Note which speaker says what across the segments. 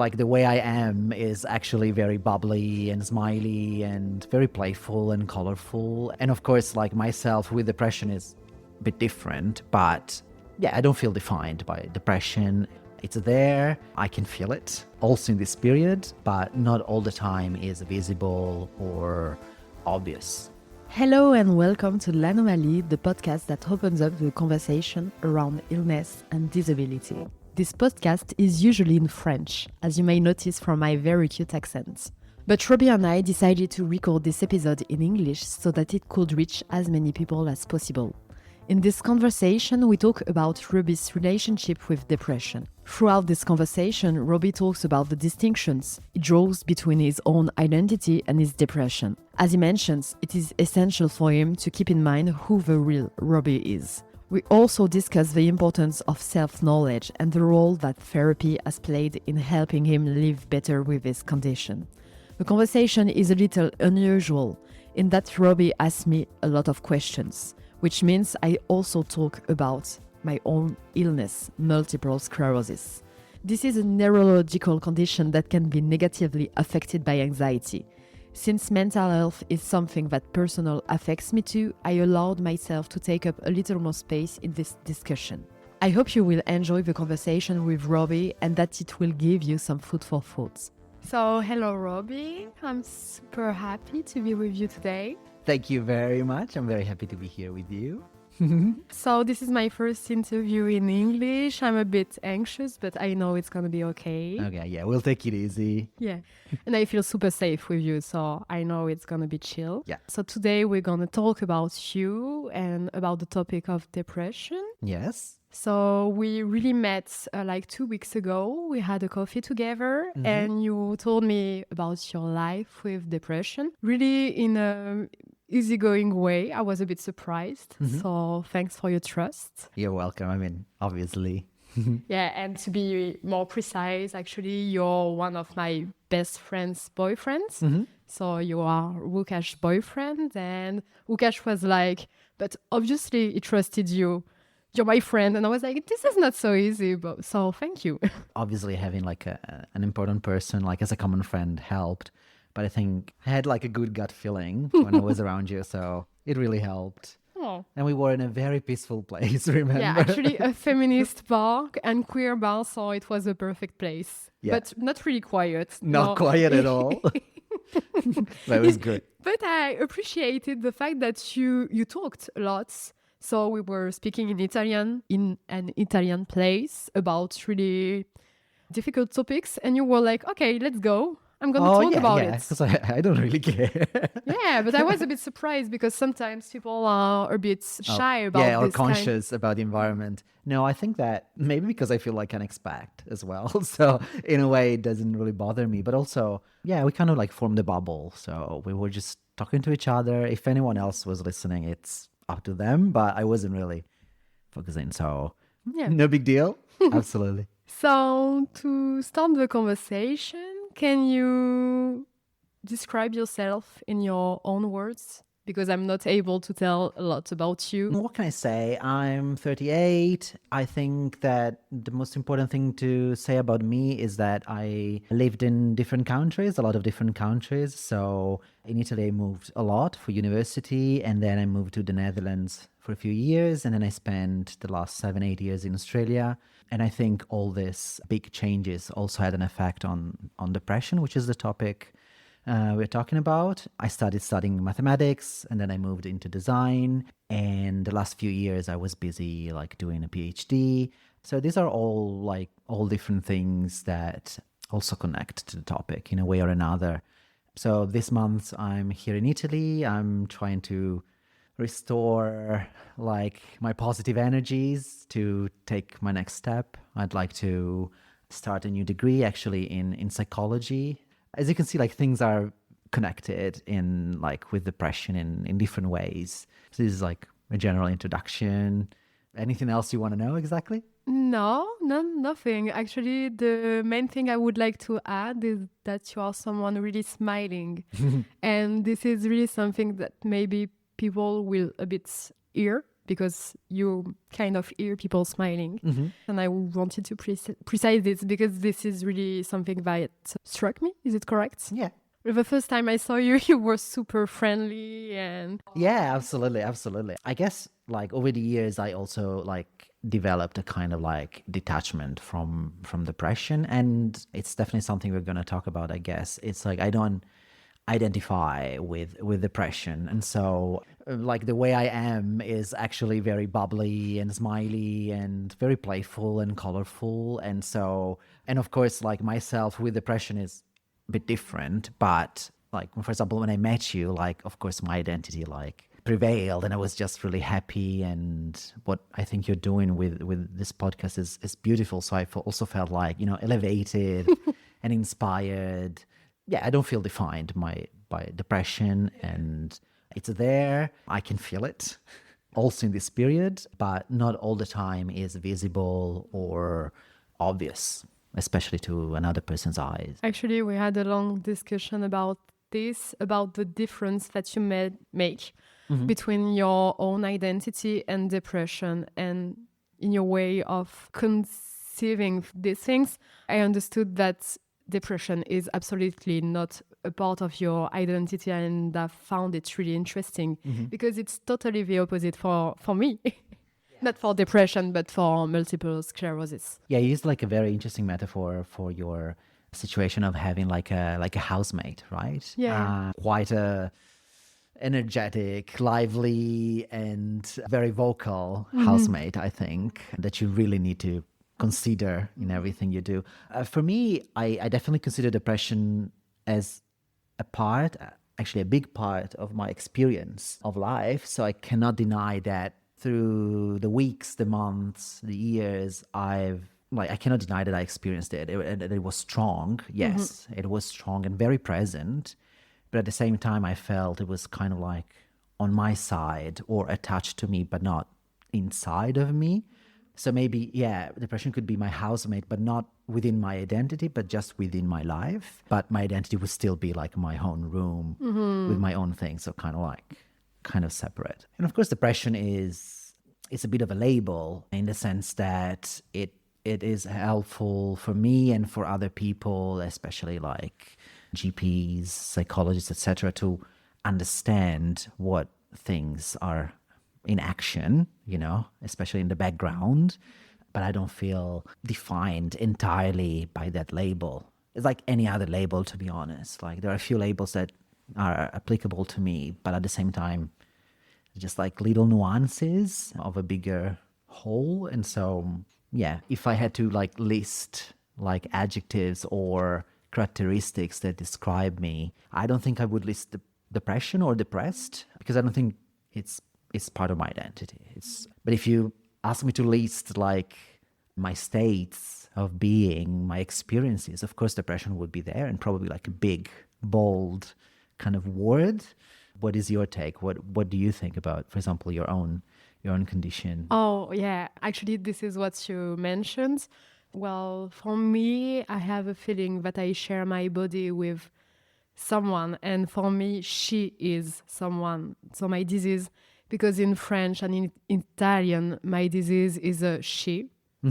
Speaker 1: Like the way I am is actually very bubbly and smiley and very playful and colorful. And of course, like myself with depression is a bit different, but yeah, I don't feel defined by depression. It's there, I can feel it also in this period, but not all the time is visible or obvious.
Speaker 2: Hello and welcome to Lanomalie, the podcast that opens up the conversation around illness and disability. This podcast is usually in French, as you may notice from my very cute accent. But Roby and I decided to record this episode in English so that it could reach as many people as possible. In this conversation, we talk about Roby's relationship with depression. Throughout this conversation, Roby talks about the distinctions he draws between his own identity and his depression. As he mentions, it is essential for him to keep in mind who the real Roby is. We also discuss the importance of self-knowledge and the role that therapy has played in helping him live better with his condition. The conversation is a little unusual in that Roby asks me a lot of questions, which means I also talk about my own illness, multiple sclerosis. This is a neurological condition that can be negatively affected by anxiety. Since mental health is something that personally affects me too, I allowed myself to take up a little more space in this discussion. I hope you will enjoy the conversation with Roby and that it will give you some food for thought. So, hello Roby, I'm super happy to be with you today.
Speaker 1: Thank you very much. I'm very happy to be here with you.
Speaker 2: So this is my first interview in English. I'm a bit anxious, but I know it's going to be okay.
Speaker 1: Okay, yeah, we'll take it easy.
Speaker 2: Yeah, and I feel super safe with you, so I know it's going to be chill.
Speaker 1: Yeah.
Speaker 2: So today we're going to talk about you and about the topic of depression.
Speaker 1: Yes.
Speaker 2: So we really met like 2 weeks ago. We had a coffee together and you told me about your life with depression. Really in a easygoing way. I was a bit surprised. So thanks for your trust.
Speaker 1: You're welcome. I mean, obviously.
Speaker 2: Yeah, and to be more precise, actually, you're one of my best friend's boyfriends. So you are Łukasz's boyfriend. And Łukasz was like, but obviously he trusted you. You're my friend. And I was like, this is not so easy. But so thank you.
Speaker 1: Obviously, having like an important person, like as a common friend, helped. But I think I had like a good gut feeling when I was around you. So it really helped.
Speaker 2: Oh.
Speaker 1: And we were in a very peaceful place, remember?
Speaker 2: Yeah, actually a feminist bar and queer bar. So it was a perfect place.
Speaker 1: Yeah.
Speaker 2: But not really quiet.
Speaker 1: Not quiet at all. That was good.
Speaker 2: But I appreciated the fact that you talked a lot. So we were speaking in Italian, in an Italian place about really difficult topics. And you were like, okay, let's go. I'm going to talk about it.
Speaker 1: Because I don't really care.
Speaker 2: Yeah, but I was a bit surprised because sometimes people are a bit shy about
Speaker 1: or
Speaker 2: this
Speaker 1: conscious about the environment. No, I think that maybe because I feel like an expat as well. So in a way, it doesn't really bother me. But also, yeah, we kind of like formed a bubble. So we were just talking to each other. If anyone else was listening, it's up to them. But I wasn't really focusing. So no big deal. Absolutely.
Speaker 2: So to start the conversation, can you describe yourself in your own words? Because I'm not able to tell a lot about you.
Speaker 1: What can I say? I'm 38. I think that the most important thing to say about me is that I lived in different countries, a lot of different countries. So in Italy, I moved a lot for university, and then I moved to the Netherlands for a few years, and then I spent the last 7-8 years in Australia. And I think all these big changes also had an effect on depression, which is the topic we're talking about. I started studying mathematics, and then I moved into design. And the last few years, I was busy like doing a PhD. So these are all different things that also connect to the topic in a way or another. So this month, I'm here in Italy. I'm trying to restore like my positive energies to take my next step. I'd like to start a new degree actually in psychology. As you can see, like things are connected in like with depression in different ways. So this is like a general introduction. Anything else you want to know exactly?
Speaker 2: Nothing. Actually, the main thing I would like to add is that you are someone really smiling. And this is really something that maybe people will a bit hear because you kind of hear people smiling. And I wanted to precise this because this is really something that struck me. Is it correct?
Speaker 1: Yeah.
Speaker 2: The first time I saw you, you were super friendly and...
Speaker 1: Yeah, absolutely, absolutely. I guess like over the years, I also like developed a kind of like detachment from depression, and it's definitely something we're going to talk about. I guess it's like I don't identify with depression, and so like the way I am is actually very bubbly and smiley and very playful and colorful, and so and of course like myself with depression is bit different, but like for example when I met you, like of course my identity like prevailed and I was just really happy, and what I think you're doing with this podcast is beautiful, so I also felt like, you know, elevated and inspired. Yeah, I don't feel defined by depression, and it's there, I can feel it also in this period, but not all the time is visible or obvious, especially to another person's eyes.
Speaker 2: Actually, we had a long discussion about this, about the difference that you make between your own identity and depression, and in your way of conceiving these things. I understood that depression is absolutely not a part of your identity, and I found it really interesting because it's totally the opposite for me. Not for depression, but for multiple sclerosis.
Speaker 1: Yeah, you used like a very interesting metaphor for your situation of having like a housemate, right?
Speaker 2: Yeah.
Speaker 1: Quite a energetic, lively, and very vocal housemate, I think, that you really need to consider in everything you do. For me, I definitely consider depression as a part, actually a big part of my experience of life. So I cannot deny that through the weeks, the months, the years, I cannot deny that I experienced it. It was strong. Yes, it was strong and very present. But at the same time, I felt it was kind of like on my side or attached to me, but not inside of me. So maybe, yeah, depression could be my housemate, but not within my identity, but just within my life. But my identity would still be like my own room with my own things. So kind of separate. And of course, depression is a bit of a label in the sense that it is helpful for me and for other people, especially like GPs, psychologists, etc., to understand what things are in action, you know, especially in the background. But I don't feel defined entirely by that label. It's like any other label, to be honest. Like there are a few labels that are applicable to me, but at the same time, just like little nuances of a bigger whole. And so, yeah, if I had to like list like adjectives or characteristics that describe me, I don't think I would list depression or depressed, because I don't think it's part of my identity. But if you ask me to list like my states of being, my experiences, of course depression would be there, and probably like a big, bold kind of word. What is your take? What do you think about, for example, your own condition?
Speaker 2: Oh, yeah. Actually, this is what you mentioned. Well, for me, I have a feeling that I share my body with someone, and for me, she is someone. So my disease, because in French and in Italian, my disease is a she.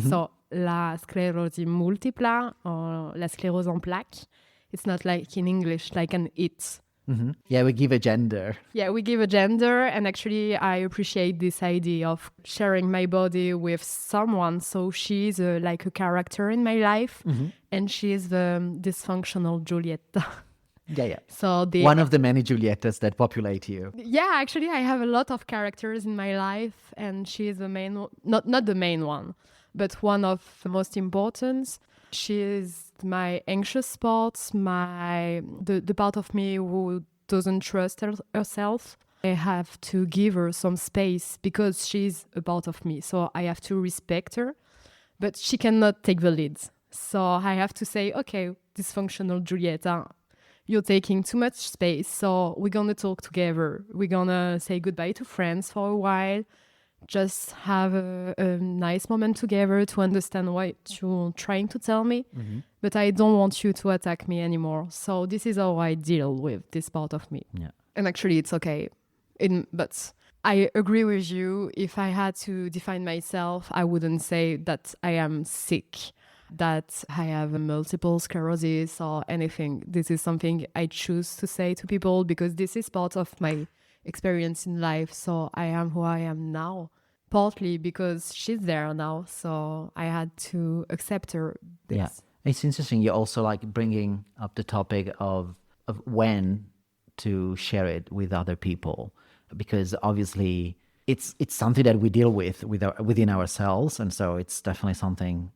Speaker 2: So la sclérosi multipla or la sclérose en plaques. It's not like in English, like an it.
Speaker 1: Yeah, we give a gender.
Speaker 2: Yeah, we give a gender, and actually I appreciate this idea of sharing my body with someone. So she's like a character in my life, and she's the dysfunctional Giulietta.
Speaker 1: Yeah.
Speaker 2: So
Speaker 1: one of the many Giuliettas that populate you.
Speaker 2: Yeah, actually I have a lot of characters in my life, and she is the main, not the main one, but one of the most important. She is my anxious spot, the part of me who doesn't trust herself. I have to give her some space because she's a part of me. So I have to respect her, but she cannot take the lead. So I have to say, okay, dysfunctional Giulietta, you're taking too much space. So we're going to talk together. We're going to say goodbye to friends for a while. Just have a nice moment together to understand what you're trying to tell me. But I don't want you to attack me anymore. So this is how I deal with this part of me.
Speaker 1: Yeah.
Speaker 2: And actually it's okay. But I agree with you. If I had to define myself, I wouldn't say that I am sick, that I have multiple sclerosis or anything. This is something I choose to say to people because this is part of my experience in life. So I am who I am now, partly because she's there now. So I had to accept her
Speaker 1: Yeah.
Speaker 2: this.
Speaker 1: It's interesting. You're also like bringing up the topic of when to share it with other people, because obviously it's something that we deal with within ourselves, and so it's definitely something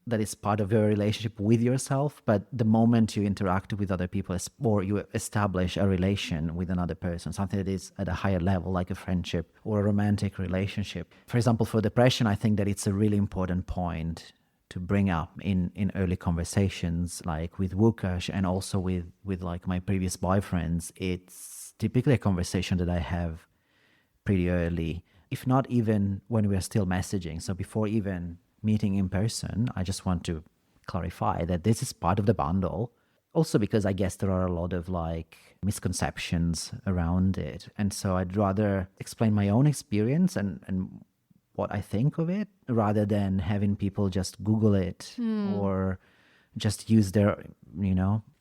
Speaker 1: that is part of your relationship with yourself. But the moment you interact with other people, or you establish a relation with another person, something that is at a higher level, like a friendship or a romantic relationship. For example, for depression, I think that it's a really important point to bring up in early conversations, like with Wukash and also with like my previous boyfriends. It's typically a conversation that I have pretty early, if not even when we're still messaging. So before even meeting in person, I just want to clarify that this is part of the bundle. Also, because I guess there are a lot of like misconceptions around it. And so I'd rather explain my own experience and what I think of it rather than having people just Google it or just use their,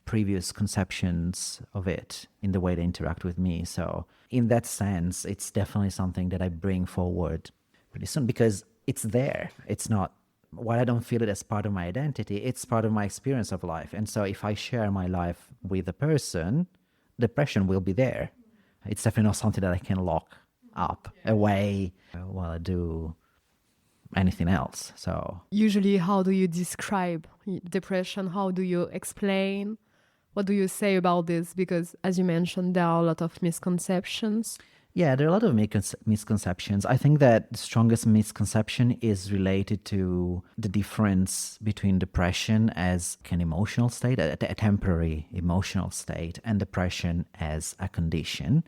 Speaker 1: previous conceptions of it in the way they interact with me. So, in that sense, it's definitely something that I bring forward pretty soon because it's there. It's not, while I don't feel it as part of my identity, it's part of my experience of life. And so, if I share my life with a person, depression will be there. It's definitely not something that I can lock up away while I do anything else. So
Speaker 2: Usually, how do you describe depression? How do you explain? What do you say about this? Because, as you mentioned, there are a lot of misconceptions.
Speaker 1: yeah, there are a lot of misconceptions. I think that the strongest misconception is related to the difference between depression as an emotional state, a temporary emotional state, and depression as a condition.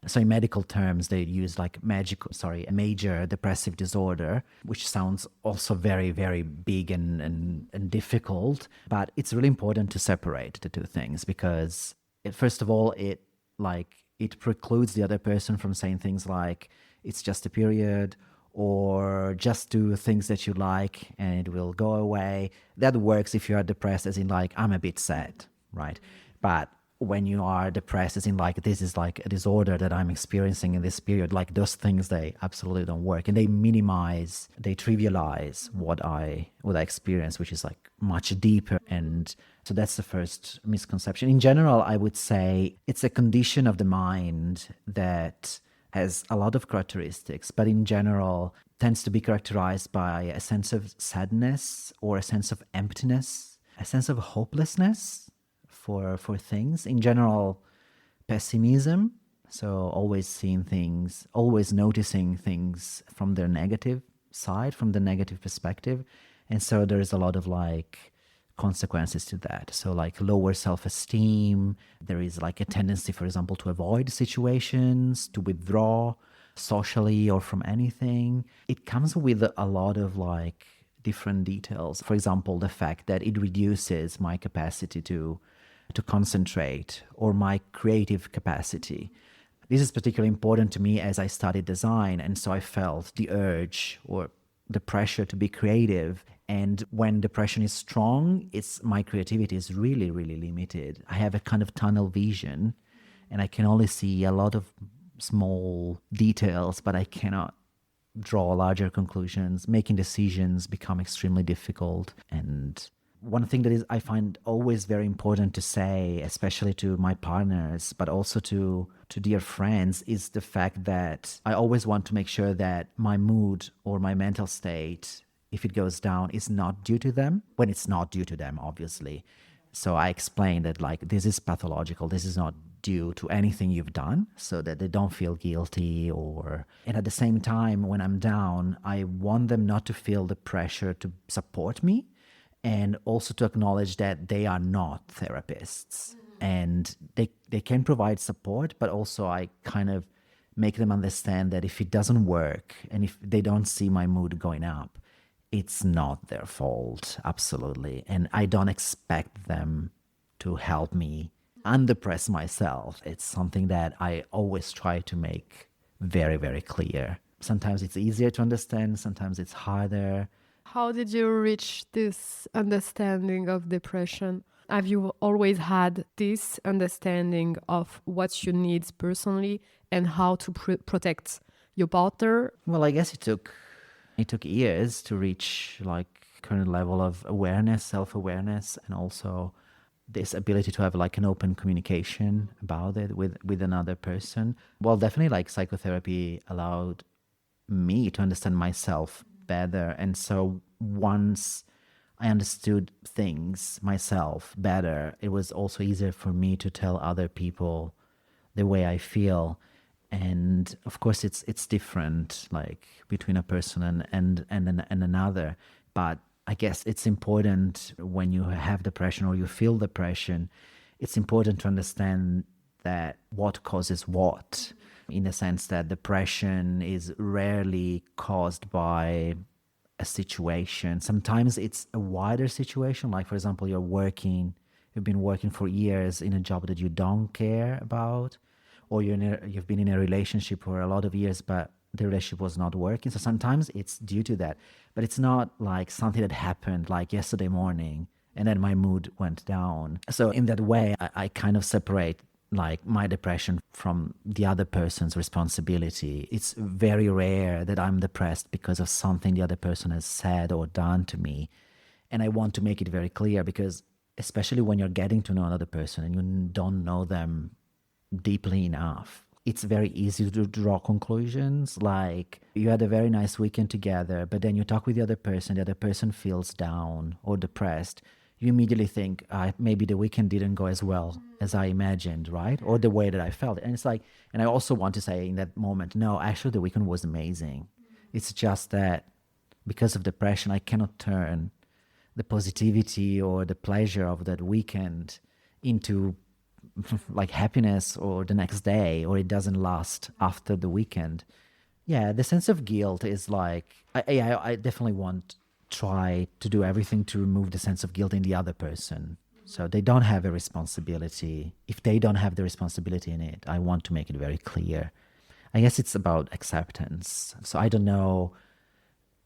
Speaker 1: So in medical terms, they use like a major depressive disorder, which sounds also very, very big and difficult. But it's really important to separate the two things because first of all, it precludes the other person from saying things like, it's just a period, or just do things that you like and it will go away. That works if you are depressed, as in like, I'm a bit sad, right? But when you are depressed, as in like, this is like a disorder that I'm experiencing in this period, like those things, they absolutely don't work. And they trivialize what I experience, which is like much deeper. And so that's the first misconception. In general, I would say it's a condition of the mind that has a lot of characteristics, but in general tends to be characterized by a sense of sadness or a sense of emptiness, a sense of hopelessness for things. In general, pessimism. So always seeing things, always noticing things from their negative side, from the negative perspective. And so there's a lot of like consequences to that. So like lower self-esteem. There is like a tendency, for example, to avoid situations, to withdraw socially or from anything. It comes with a lot of like different details. For example, the fact that it reduces my capacity to concentrate or my creative capacity. This is particularly important to me as I studied design, and so I felt the urge or the pressure to be creative. And when depression is strong, my creativity is really, really limited. I have a kind of tunnel vision, and I can only see a lot of small details, but I cannot draw larger conclusions. Making decisions become extremely difficult. And one thing that is I find always very important to say, especially to my partners, but also to dear friends, is the fact that I always want to make sure that my mood or my mental state, if it goes down, is not due to them, when it's not due to them, obviously. So I explain that like, this is pathological, this is not due to anything you've done, so that they don't feel guilty. And at the same time, when I'm down, I want them not to feel the pressure to support me, and also to acknowledge that they are not therapists and they can provide support, but also I kind of make them understand that if it doesn't work and if they don't see my mood going up, it's not their fault, absolutely. And I don't expect them to help me undepress myself. It's something that I always try to make very, very clear. Sometimes it's easier to understand, sometimes it's harder.
Speaker 2: How did you reach this understanding of depression? Have you always had this understanding of what you need personally and how to protect your partner?
Speaker 1: Well, I guess it took years to reach like current level of awareness, self-awareness, and also this ability to have like an open communication about it with another person. Well, definitely like psychotherapy allowed me to understand myself better. And so once I understood things myself better, it was also easier for me to tell other people the way I feel. And of course, it's different, like between a person and another. But I guess it's important when you have depression or you feel depression, it's important to understand that what causes what, in the sense that depression is rarely caused by a situation. Sometimes it's a wider situation, like for example, you've been working for years in a job that you don't care about, or you've been in a relationship for a lot of years, but the relationship was not working. So sometimes it's due to that, but it's not like something that happened like yesterday morning and then my mood went down. So in that way, I kind of separate like my depression from the other person's responsibility. It's very rare that I'm depressed because of something the other person has said or done to me. And I want to make it very clear because especially when you're getting to know another person and you don't know them deeply enough, it's very easy to draw conclusions. Like you had a very nice weekend together, but then you talk with the other person feels down or depressed. You immediately think, maybe the weekend didn't go as well as I imagined, right? Or the way that I felt. And it's like, and I also want to say in that moment, no, actually the weekend was amazing. It's just that because of depression, I cannot turn the positivity or the pleasure of that weekend into like happiness or the next day, or it doesn't last after the weekend. Yeah, the sense of guilt is like, I definitely want try to do everything to remove the sense of guilt in the other person. So they don't have a responsibility. If they don't have the responsibility in it, I want to make it very clear. I guess it's about acceptance. So I don't know.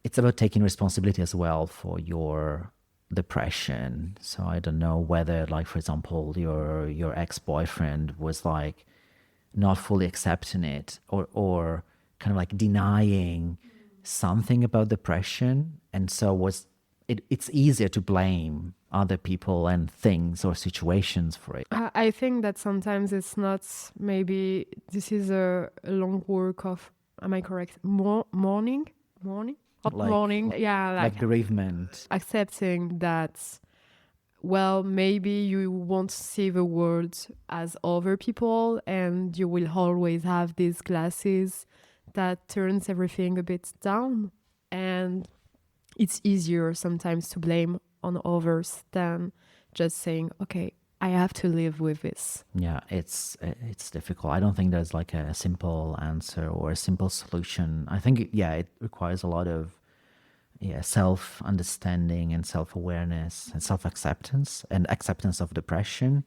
Speaker 1: It's about taking responsibility as well for your depression. So I don't know whether, like, for example, your ex-boyfriend was like not fully accepting it or kind of like denying something about depression, and so it's easier to blame other people and things or situations for it.
Speaker 2: I think that sometimes it's not, maybe this is a long work of, am I correct? Mourning? Hot
Speaker 1: Like-
Speaker 2: morning? Yeah,
Speaker 1: Like bereavement.
Speaker 2: accepting that, well, maybe you won't see the world as other people and you will always have these glasses that turns everything a bit down, and it's easier sometimes to blame on others than just saying, okay, I have to live with this.
Speaker 1: Yeah, it's difficult. I don't think there's like a simple answer or a simple solution. I think it requires a lot of self-understanding and self-awareness and self-acceptance and acceptance of depression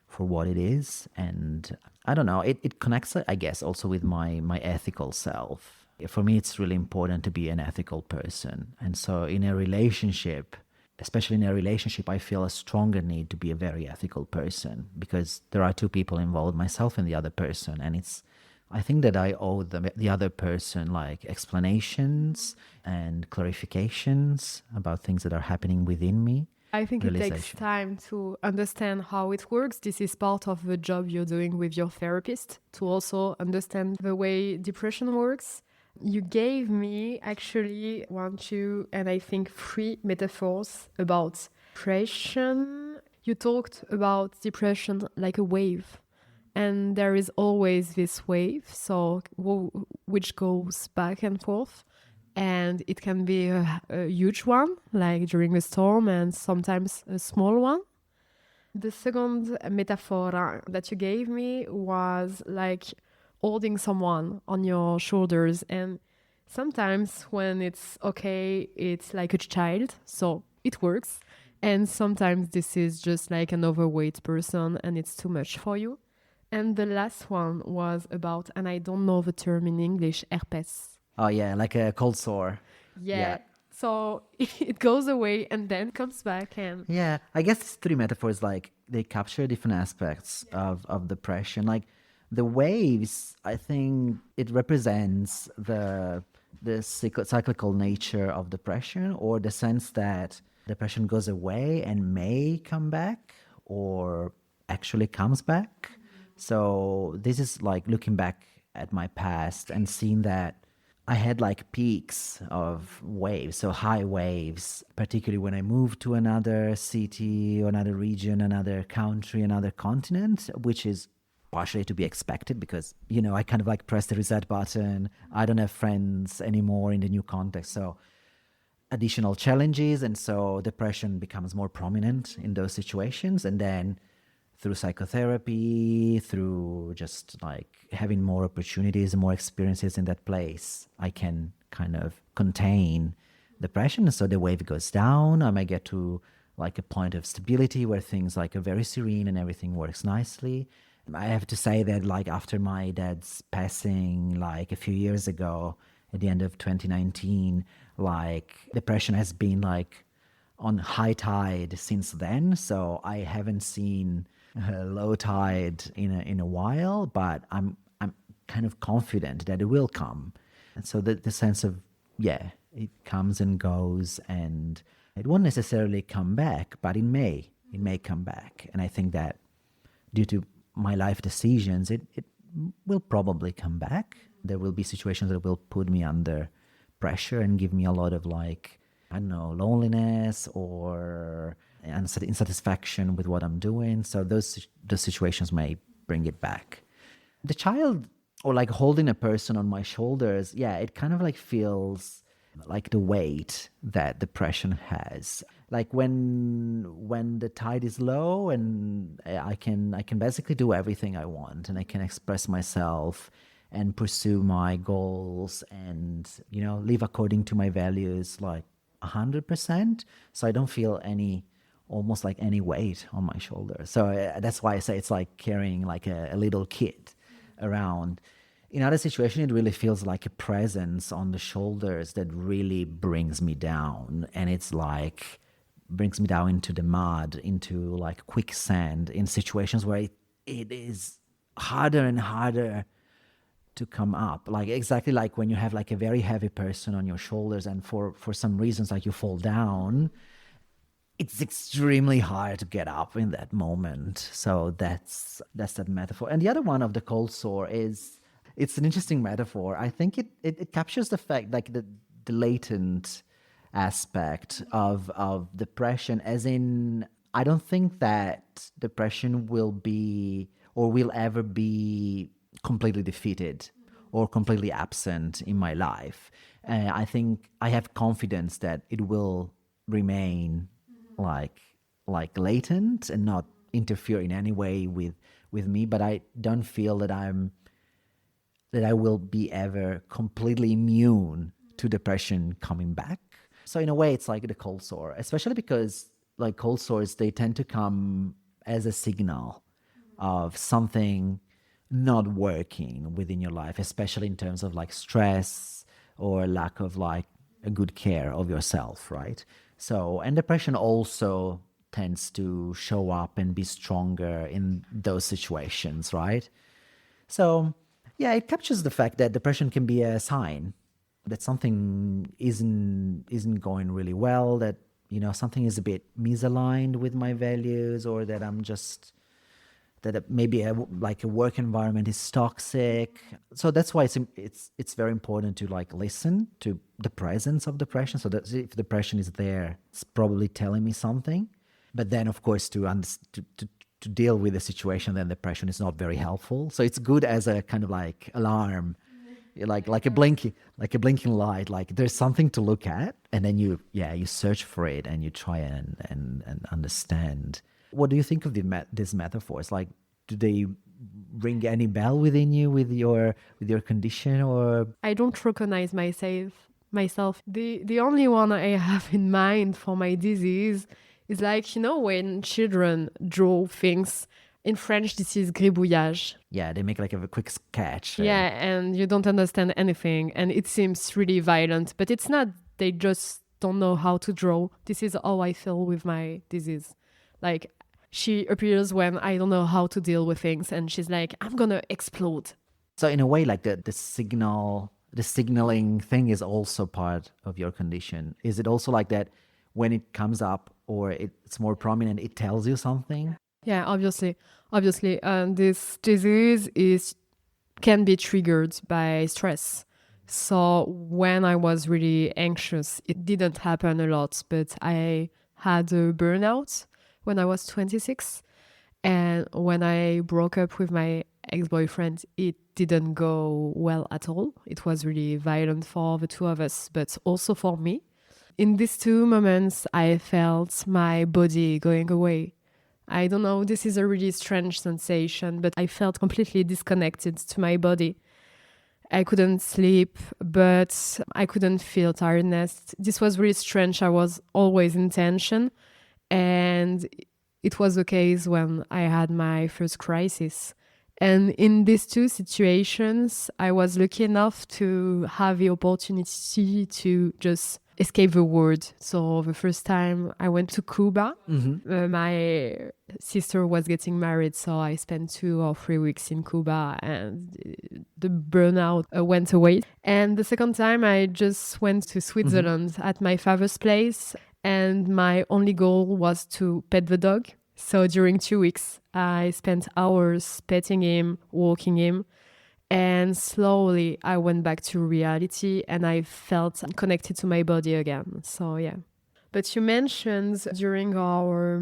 Speaker 1: for what it is. And I don't know, it connects, I guess, also with my ethical self. For me, it's really important to be an ethical person. And so in a relationship, especially in a relationship, I feel a stronger need to be a very ethical person because there are two people involved, myself and the other person. And I think that I owe the other person like explanations and clarifications about things that are happening within me.
Speaker 2: I think it takes time to understand how it works. This is part of the job you're doing with your therapist, to also understand the way depression works. You gave me actually 1, 2, and I think 3 metaphors about depression. You talked about depression like a wave, and there is always this wave, so which goes back and forth. And it can be a huge one, like during a storm, and sometimes a small one. The second metaphor that you gave me was like holding someone on your shoulders. And sometimes when it's okay, it's like a child, so it works. And sometimes this is just like an overweight person and it's too much for you. And the last one was about, and I don't know the term in English, herpes.
Speaker 1: Oh yeah, like a cold sore.
Speaker 2: Yeah.
Speaker 1: Yeah.
Speaker 2: So it goes away and then comes back and
Speaker 1: Yeah, I guess these three metaphors, like, they capture different aspects of depression. Like the waves, I think it represents the cyclical nature of depression, or the sense that depression goes away and may come back, or actually comes back. So this is like looking back at my past and seeing that I had like peaks of waves, so high waves, particularly when I moved to another city or another region, another country, another continent, which is partially to be expected because, I kind of like pressed the reset button. I don't have friends anymore in the new context. So additional challenges. And so depression becomes more prominent in those situations. And then through psychotherapy, through just like having more opportunities and more experiences in that place, I can kind of contain depression. So the wave goes down. I might get to like a point of stability where things like are very serene and everything works nicely. I have to say that like after my dad's passing like a few years ago at the end of 2019, like depression has been like on high tide since then. So I haven't seen a low tide in a while, but I'm kind of confident that it will come. And so the sense of, yeah, it comes and goes, and it won't necessarily come back, but it may come back. And I think that due to my life decisions, it will probably come back. There will be situations that will put me under pressure and give me a lot of like, I don't know, loneliness or insatisfaction with what I'm doing. So those situations may bring it back. The child, or like holding a person on my shoulders, yeah, it kind of like feels like the weight that depression has. Like when the tide is low and I can basically do everything I want and I can express myself and pursue my goals and live according to my values like 100%. So I don't feel almost like any weight on my shoulders. So that's why I say it's like carrying like a little kid around. In other situations, it really feels like a presence on the shoulders that really brings me down. And it's like brings me down into the mud, into like quicksand in situations where it is harder and harder to come up. Like exactly like when you have like a very heavy person on your shoulders and for some reasons like you fall down, it's extremely hard to get up in that moment. So that's that metaphor. And the other one of the cold sore is, it's an interesting metaphor. I think it captures the fact, like the latent aspect of depression, as in, I don't think that depression will be or will ever be completely defeated or completely absent in my life. I think I have confidence that it will remain like latent and not interfere in any way with me, but I don't feel that I will be ever completely immune to depression coming back. So in a way, it's like the cold sore, especially because like cold sores, they tend to come as a signal of something not working within your life, especially in terms of like stress or lack of like a good care of yourself, right? So, and depression also tends to show up and be stronger in those situations, right? So, yeah, it captures the fact that depression can be a sign that something isn't going really well, that something is a bit misaligned with my values, or that I'm just that maybe like a work environment is toxic. So that's why it's very important to like listen to the presence of depression. So that if depression is there, it's probably telling me something. But then, of course, to deal with the situation, then depression is not very helpful. So it's good as a kind of like alarm, like a blinking light. Like there's something to look at, and then you search for it and you try and understand. What do you think of these metaphors? Like, do they ring any bell within you with your condition, or?
Speaker 2: I don't recognize myself. The only one I have in mind for my disease is like, when children draw things In French, this is gribouillage.
Speaker 1: Yeah, they make like a quick sketch.
Speaker 2: Yeah, and you don't understand anything, and it seems really violent, but it's not. They just don't know how to draw. This is how I feel with my disease. Like, she appears when I don't know how to deal with things, and she's like, I'm gonna explode.
Speaker 1: So in a way, like the signaling thing is also part of your condition. Is it also like that when it comes up or it's more prominent, it tells you something?
Speaker 2: Yeah, obviously. Obviously, this disease can be triggered by stress. So when I was really anxious, it didn't happen a lot, but I had a burnout when I was 26. And when I broke up with my ex-boyfriend, it didn't go well at all. It was really violent for the two of us, but also for me. In these two moments, I felt my body going away. I don't know, this is a really strange sensation, but I felt completely disconnected to my body. I couldn't sleep, but I couldn't feel tiredness. This was really strange. I was always in tension. And it was the case when I had my first crisis. And in these two situations, I was lucky enough to have the opportunity to just escape the world. So the first time I went to Cuba, my sister was getting married, so I spent 2 or 3 weeks in Cuba, and the burnout went away. And the second time I just went to Switzerland at my father's place, and my only goal was to pet the dog. So during 2 weeks, I spent hours petting him, walking him, and slowly I went back to reality and I felt connected to my body again. So yeah. But you mentioned during our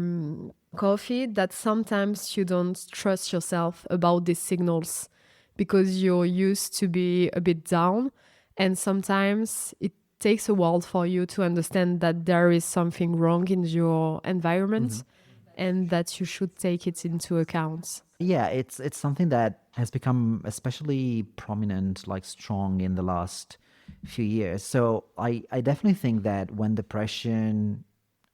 Speaker 2: coffee that sometimes you don't trust yourself about these signals because you're used to be a bit down, and sometimes it takes a while for you to understand that there is something wrong in your environment and that you should take it into account.
Speaker 1: Yeah, it's something that has become especially prominent, like strong in the last few years. So I definitely think that when depression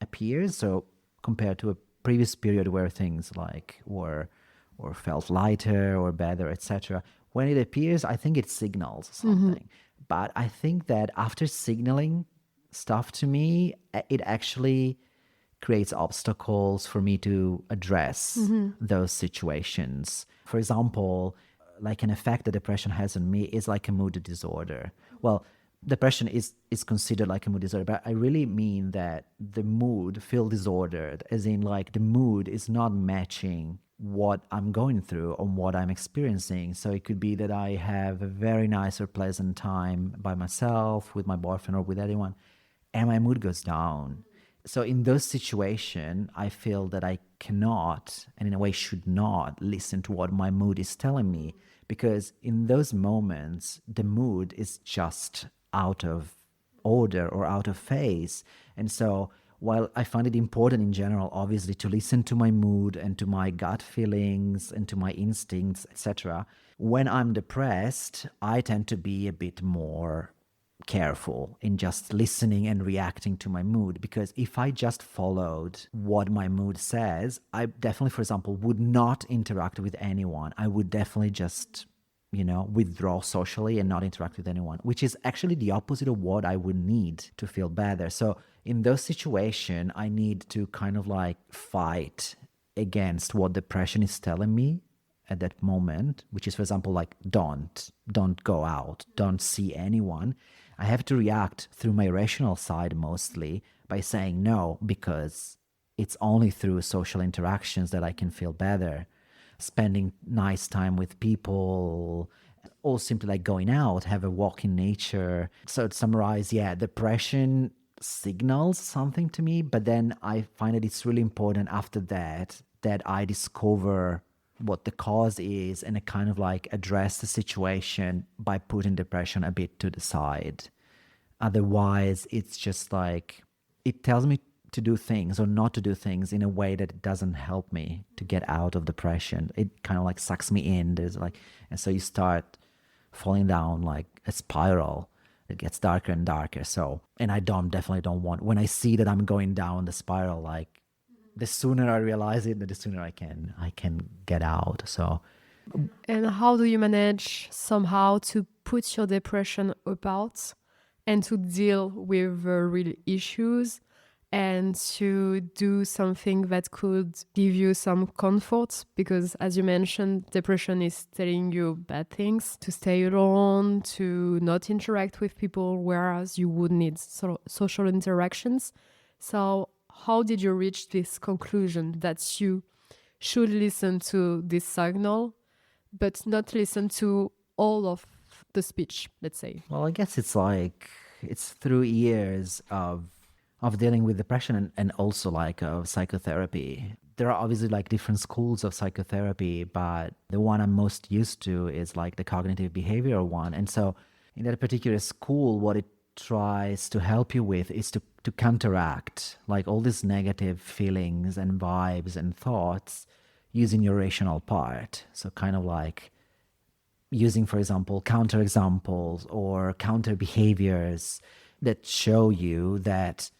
Speaker 1: appears, so compared to a previous period where things like were or felt lighter or better, etc., when it appears, I think it signals something. But I think that after signaling stuff to me, it actually creates obstacles for me to address those situations. For example, like an effect that depression has on me is like a mood disorder. Well, depression is considered like a mood disorder, but I really mean that the mood feel disordered, as in like the mood is not matching what I'm going through or what I'm experiencing. So it could be that I have a very nice or pleasant time by myself, with my boyfriend or with anyone, and my mood goes down. So in those situations, I feel that I cannot, and in a way should not, listen to what my mood is telling me, because in those moments, the mood is just out of order or out of phase. And so while I find it important in general, obviously, to listen to my mood and to my gut feelings and to my instincts, etc., when I'm depressed, I tend to be a bit more careful in just listening and reacting to my mood, because if I just followed what my mood says, I definitely, for example, would not interact with anyone. I would definitely just, withdraw socially and not interact with anyone, which is actually the opposite of what I would need to feel better. So in those situations, I need to kind of like fight against what depression is telling me at that moment, which is, for example, like don't go out, don't see anyone. I have to react through my rational side mostly by saying no, because it's only through social interactions that I can feel better. Spending nice time with people, or simply like going out, have a walk in nature. So to summarize, yeah, depression signals something to me, but then I find that it's really important after that I discover what the cause is and I kind of like address the situation by putting depression a bit to the side. Otherwise, it's just like it tells me to do things or not to do things in a way that it doesn't help me to get out of depression. It kind of like sucks me in. And so you start falling down like a spiral. It gets darker and darker. So, and I definitely don't want, when I see that I'm going down the spiral, like the sooner I realize it, the sooner I can get out. So
Speaker 2: And how do you manage somehow to put your depression apart and to deal with real issues and to do something that could give you some comfort? Because as you mentioned, depression is telling you bad things, to stay alone, to not interact with people, whereas you would need social interactions. So how did you reach this conclusion that you should listen to this signal but not listen to all of the speech, let's say?
Speaker 1: well, I guess it's like it's through years of dealing with depression and also like of psychotherapy. There are obviously like different schools of psychotherapy, but the one I'm most used to is like the cognitive behavioral one. And so in that particular school, what it tries to help you with is to counteract like all these negative feelings and vibes and thoughts using your rational part. So kind of like using, for example, counter examples or counter behaviors that show you that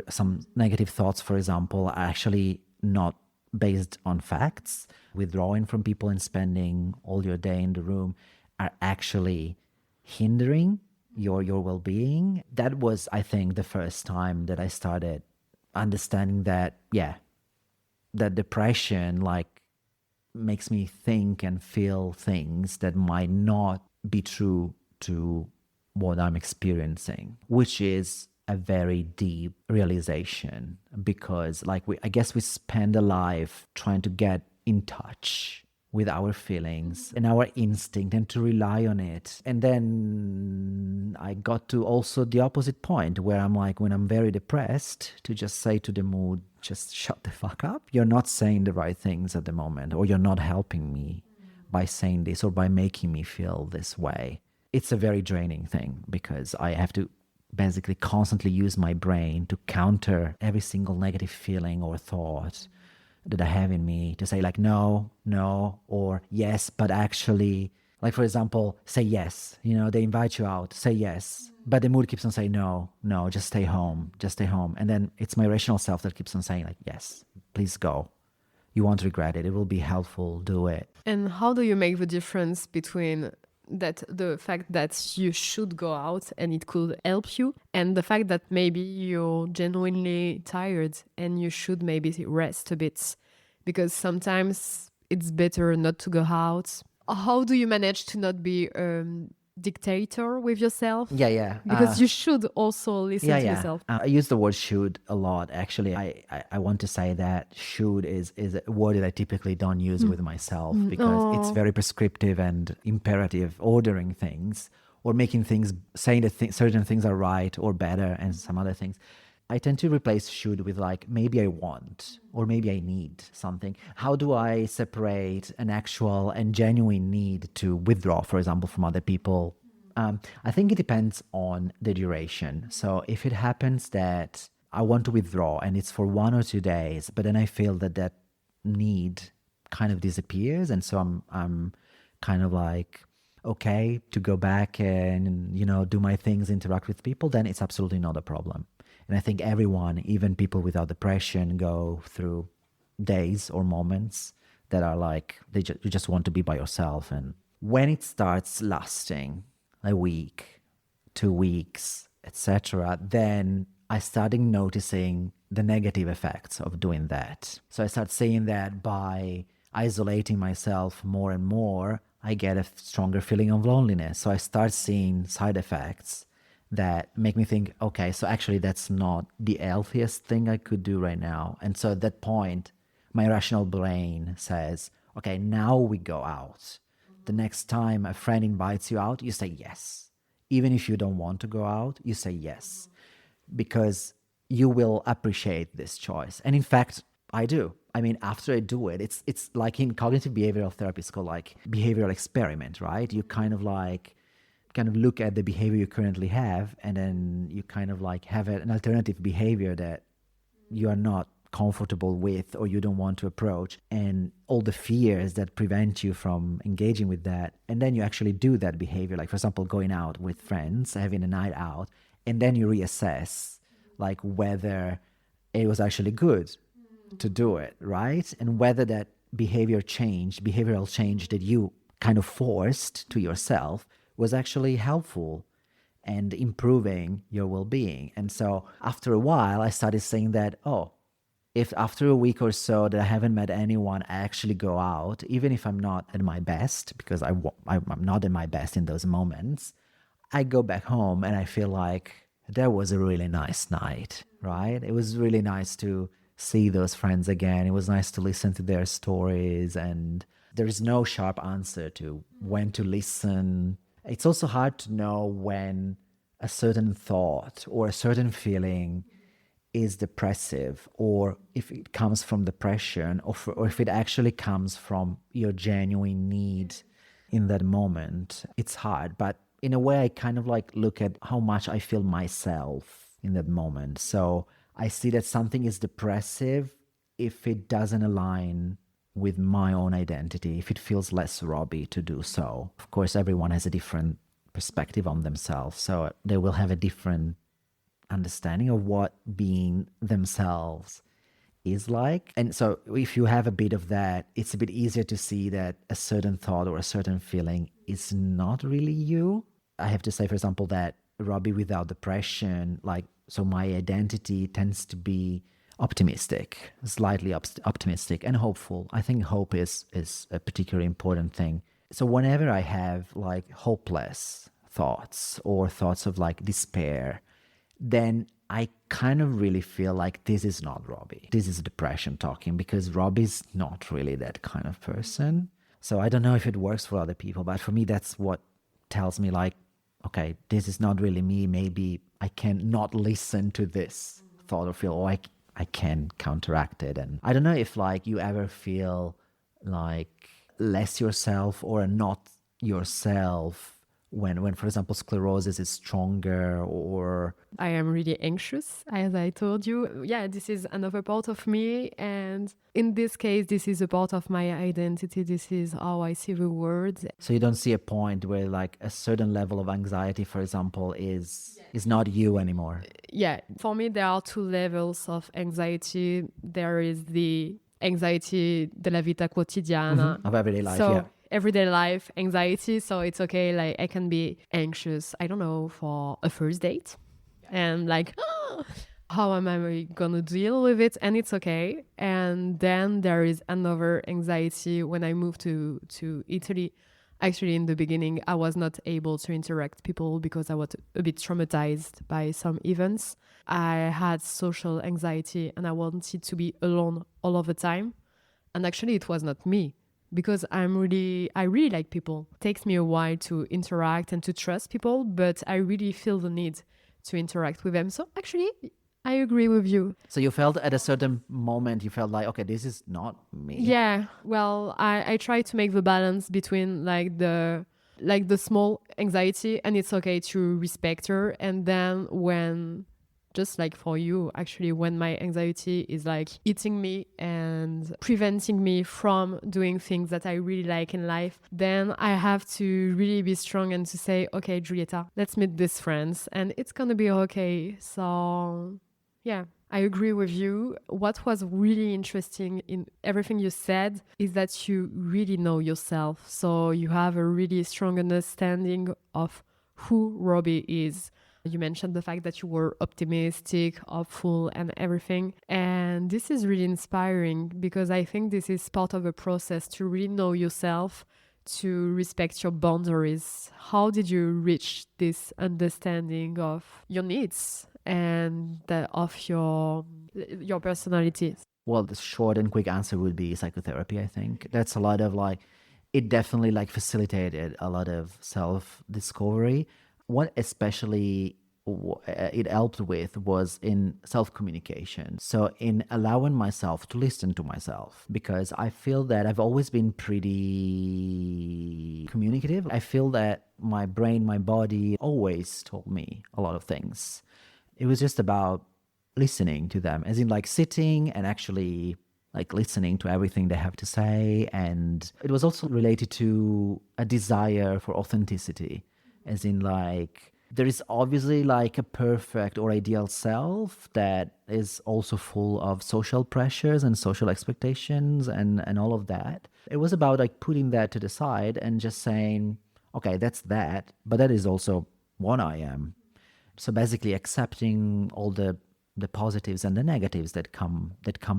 Speaker 1: some negative thoughts, for example, are actually not based on facts. Withdrawing from people and spending all your day in the room are actually hindering your well-being. That was, I think, the first time that I started understanding that, yeah, that depression like makes me think and feel things that might not be true to what I'm experiencing, which is a very deep realization because like I guess we spend a life trying to get in touch with our feelings and our instinct and to rely on it. And then I got to also the opposite point where I'm like, when I'm very depressed, to just say to the mood, just shut the fuck up. You're not saying the right things at the moment, or you're not helping me by saying this or by making me feel this way. It's a very draining thing because I have to basically constantly use my brain to counter every single negative feeling or thought that I have in me to say like, no, or yes, but actually, like, for example, say yes, they invite you out, say yes, but the mood keeps on saying, no, just stay home. And then it's my rational self that keeps on saying like, yes, please go. You won't regret it. It will be helpful. Do it.
Speaker 2: And how do you make the difference between the fact that you should go out and it could help you, and the fact that maybe you're genuinely tired and you should maybe rest a bit? Because sometimes it's better not to go out. How do you manage to not be dictator with yourself?
Speaker 1: Yeah.
Speaker 2: Because you should also listen to yourself.
Speaker 1: I use the word should a lot. Actually, I want to say that should is a word that I typically don't use with myself because it's very prescriptive and imperative, ordering things or making things, saying that certain things are right or better and some other things. I tend to replace should with like, maybe I want or maybe I need something. How do I separate an actual and genuine need to withdraw, for example, from other people? I think it depends on the duration. So if it happens that I want to withdraw and it's for 1 or 2 days, but then I feel that need kind of disappears. And so I'm kind of like, okay, to go back and, do my things, interact with people, then it's absolutely not a problem. And I think everyone, even people without depression, go through days or moments that are like, you just want to be by yourself. And when it starts lasting a week, 2 weeks, etc., then I started noticing the negative effects of doing that. So I start seeing that by isolating myself more and more, I get a stronger feeling of loneliness. So I start seeing side effects that make me think, okay, so actually that's not the healthiest thing I could do right now. And so at that point, my rational brain says, okay, now we go out. The next time a friend invites you out, you say yes. Even if you don't want to go out, you say yes, because you will appreciate this choice. And in fact, I do. I mean, after I do it, it's like in cognitive behavioral therapy, it's called like behavioral experiment, right? You kind of look at the behavior you currently have, and then you kind of like have an alternative behavior that you are not comfortable with or you don't want to approach, and all the fears that prevent you from engaging with that. And then you actually do that behavior, like for example, going out with friends, having a night out, and then you reassess like whether it was actually good to do it, right? And whether that behavioral change that you kind of forced to yourself was actually helpful and improving your well-being. And so after a while, I started saying that, oh, if after a week or so that I haven't met anyone, I actually go out, even if I'm not at my best, because I'm not at my best in those moments, I go back home and I feel like that was a really nice night, right? It was really nice to see those friends again. It was nice to listen to their stories, and there is no sharp answer to when to listen. It's also hard to know when a certain thought or a certain feeling is depressive, or if it comes from depression, or if it actually comes from your genuine need in that moment. It's hard, but in a way I kind of like look at how much I feel myself in that moment. So I see that something is depressive if it doesn't align with my own identity, if it feels less Robbie to do so. Of course, everyone has a different perspective on themselves, so they will have a different understanding of what being themselves is like. And so if you have a bit of that, it's a bit easier to see that a certain thought or a certain feeling is not really you. I have to say, for example, that Robbie without depression, like, so my identity tends to be optimistic, slightly optimistic and hopeful. I think hope is a particularly important thing. So whenever I have like hopeless thoughts or thoughts of like despair, then I kind of really feel like this is not Robbie. This is depression talking, because Robbie's not really that kind of person. So I don't know if it works for other people, but for me, that's what tells me like, okay, this is not really me. Maybe I can not listen to this thought or feel, or I can counteract it. And I don't know if like you ever feel like less yourself or not yourself when for example sclerosis is stronger, or
Speaker 2: I am really anxious, as I told you. Yeah, this is another part of me, and in this case this is a part of my identity. This is how I see the world.
Speaker 1: so you don't see a point where like a certain level of anxiety, for example, is not you anymore.
Speaker 2: Yeah, for me there are two levels of anxiety. There is the anxiety de la vita quotidiana,
Speaker 1: Of everyday life.
Speaker 2: so
Speaker 1: Yeah.
Speaker 2: everyday life anxiety. So it's okay, like I can be anxious, I don't know, for a first date, and like how am I gonna deal with it, and it's okay. And then there is another anxiety when I moved to Italy. Actually, in the beginning, I was not able to interact people because I was a bit traumatized by some events. I had social anxiety and I wanted to be alone all of the time. And actually, it was not me, because I really like people. It takes me a while to interact and to trust people, but I really feel the need to interact with them. So actually, I agree with you.
Speaker 1: So you felt at a certain moment, you felt like, okay, this is not me.
Speaker 2: Yeah, well, I try to make the balance between like the small anxiety, and it's okay to respect her. And then when, just like for you, actually, when my anxiety is like eating me and preventing me from doing things that I really like in life, then I have to really be strong and to say, okay, Giulietta, let's meet these friends and it's gonna be okay. So yeah, I agree with you. What was really interesting in everything you said is that you really know yourself. So you have a really strong understanding of who Roby is. You mentioned the fact that you were optimistic, hopeful, and everything. And this is really inspiring, because I think this is part of a process to really know yourself, to respect your boundaries. How did you reach this understanding of your needs and of your personality?
Speaker 1: Well, the short and quick answer would be psychotherapy, I think. That's a lot of like, it definitely like facilitated a lot of self-discovery. What especially it helped with was in self-communication. So in allowing myself to listen to myself, because I feel that I've always been pretty communicative. I feel that my brain, my body always told me a lot of things. It was just about listening to them, as in like sitting and actually like listening to everything they have to say. And it was also related to a desire for authenticity, as in like There is obviously like a perfect or ideal self that is also full of social pressures and social expectations and all of that. It was about like putting that to the side and just saying, okay, that's that, but that is also what I am. So basically accepting all the positives and the negatives that come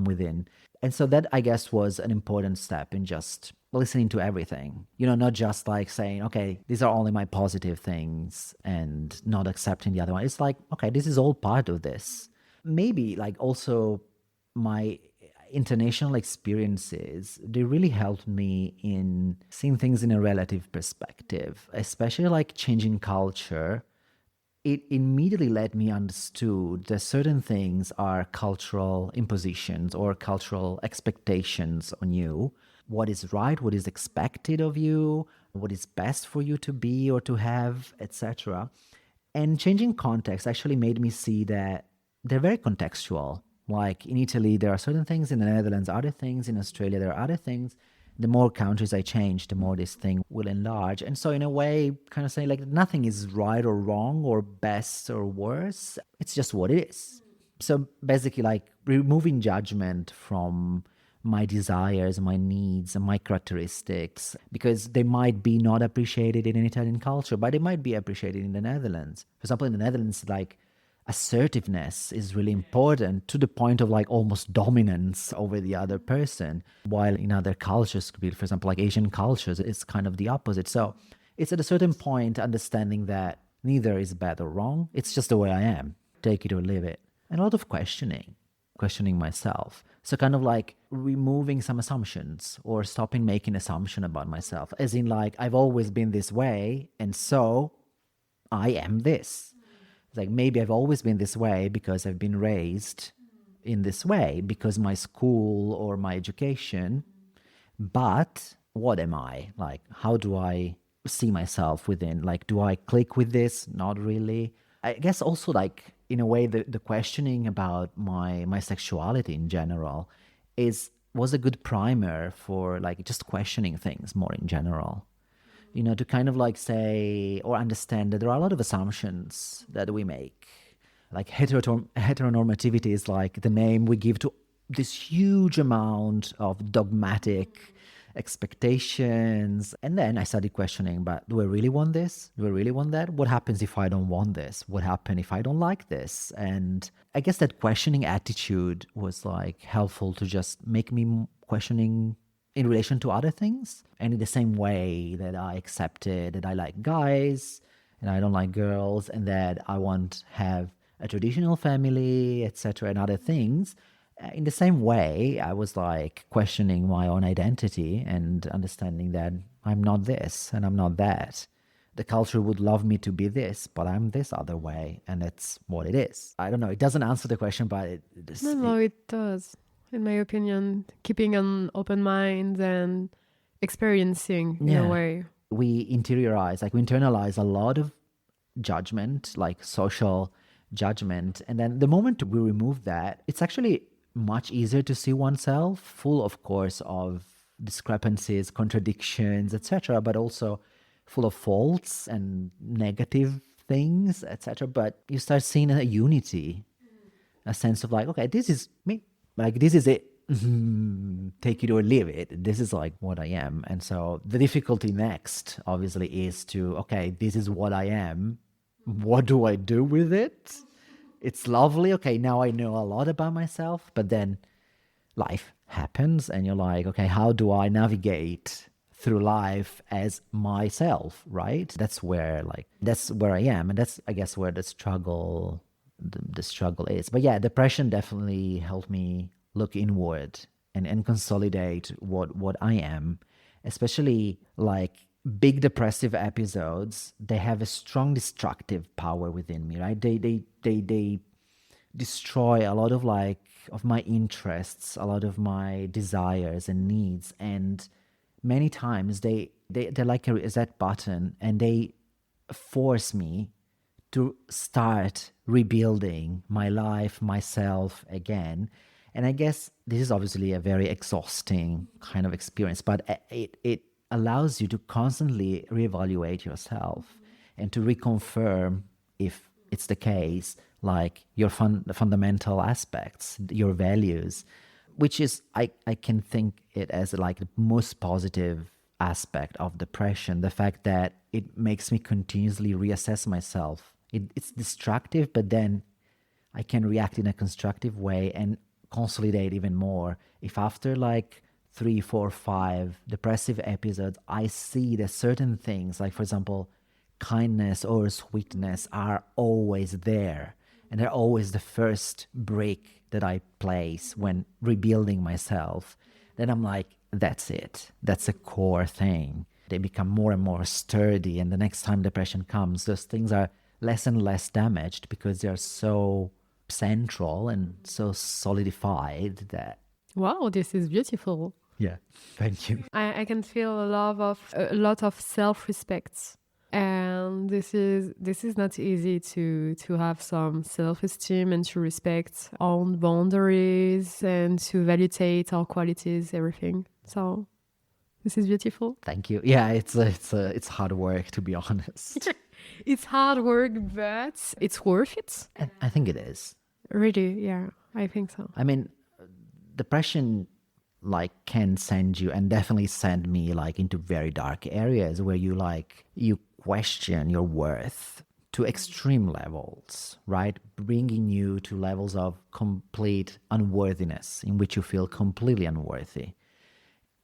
Speaker 1: within. And so that, I guess, was an important step in just listening to everything, not just like saying, okay, these are only my positive things and not accepting the other one. It's like, okay, this is all part of this. Maybe like also my international experiences, they really helped me in seeing things in a relative perspective, especially like changing culture. It immediately let me understood that certain things are cultural impositions or cultural expectations on you. What is right, what is expected of you, what is best for you to be or to have, etc. And changing context actually made me see that they're very contextual. Like in Italy, there are certain things, in the Netherlands, other things, in Australia, there are other things. The more countries I change, the more this thing will enlarge. And so, in a way, kind of saying like nothing is right or wrong or best or worse. It's just what it is. So, basically, like removing judgment from my desires, my needs, and my characteristics, because they might be not appreciated in an Italian culture, but they might be appreciated in the Netherlands. For example, in the Netherlands, like assertiveness is really important to the point of like almost dominance over the other person, while in other cultures, for example, like Asian cultures, it's kind of the opposite. So it's at a certain point understanding that neither is bad or wrong, it's just the way I am, take it or leave it. And a lot of questioning myself. So kind of like removing some assumptions or stopping making assumption about myself, as in like I've always been this way and so I am this. It's like maybe I've always been this way because I've been raised in this way because my school or my education. But what am I? Like, how do I see myself within? Like, do I click with this? Not really. I guess also like in a way the questioning about my sexuality in general is was a good primer for like just questioning things more in general, to kind of like say or understand that there are a lot of assumptions that we make. Like heteronormativity is like the name we give to this huge amount of dogmatic expectations. And then I started questioning, but do I really want this? Do I really want that? What happens if I don't want this? What happens if I don't like this? And I guess that questioning attitude was like helpful to just make me questioning in relation to other things. And in the same way that I accepted that I like guys and I don't like girls and that I want have a traditional family, etc., and other things. In the same way, I was like questioning my own identity and understanding that I'm not this and I'm not that. The culture would love me to be this, but I'm this other way, and that's what it is. I don't know. It doesn't answer the question, but
Speaker 2: No, it does. In my opinion, keeping an open mind and experiencing in a way.
Speaker 1: We interiorize, like we internalize a lot of judgment, like social judgment. And then the moment we remove that, it's actually much easier to see oneself, full, of course, of discrepancies, contradictions, etc., but also full of faults and negative things, etc. But you start seeing a unity, a sense of like, okay, this is me, like this is it. Take it or leave it. This is like what I am. And so the difficulty next, obviously, is to, okay, this is what I am. What do I do with it? It's lovely. Okay, now I know a lot about myself, but then life happens and you're like, okay, how do I navigate through life as myself, right? That's where I am. And that's, I guess, where the struggle is. But yeah, depression definitely helped me look inward and consolidate what I am, especially like big depressive episodes. They have a strong destructive power within me, right? They destroy a lot of like of my interests, a lot of my desires and needs, and many times they're like a reset button, and they force me to start rebuilding my life, myself again. And I guess this is obviously a very exhausting kind of experience, but it allows you to constantly reevaluate yourself and to reconfirm if it's the case, like your fundamental aspects, your values, which is, I can think it as like the most positive aspect of depression, the fact that it makes me continuously reassess myself. It's destructive, but then I can react in a constructive way and consolidate even more. If after like 3, 4, 5 depressive episodes, I see that certain things, like for example, kindness or sweetness, are always there. And they're always the first brick that I place when rebuilding myself. Then I'm like, that's it. That's a core thing. They become more and more sturdy. And the next time depression comes, those things are less and less damaged because they're so central and so solidified that.
Speaker 2: Wow, this is beautiful.
Speaker 1: Yeah, thank you.
Speaker 2: I can feel a lot of self-respect, and this is not easy to have some self-esteem and to respect our own boundaries and to validate our qualities, everything. So this is beautiful.
Speaker 1: Thank you. Yeah, it's hard work, to be honest.
Speaker 2: It's hard work, but it's worth it.
Speaker 1: And I think it is.
Speaker 2: Really, yeah, I think so.
Speaker 1: I mean, depression like can send you, and definitely send me, like into very dark areas where you question your worth to extreme levels, right? Bringing you to levels of complete unworthiness in which you feel completely unworthy.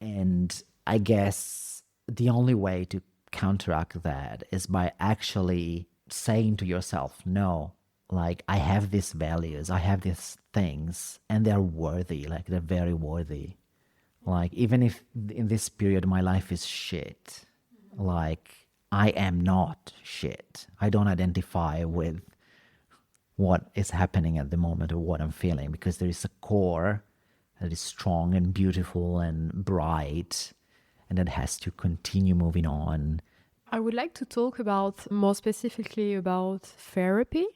Speaker 1: And I guess the only way to counteract that is by actually saying to yourself, no, like I have these values, I have these things, and they're worthy, like they're very worthy. Like, even if in this period my life is shit, like I am not shit. I don't identify with what is happening at the moment or what I'm feeling, because there is a core that is strong and beautiful and bright, and that has to continue moving on.
Speaker 2: I would like to talk about more specifically about therapy.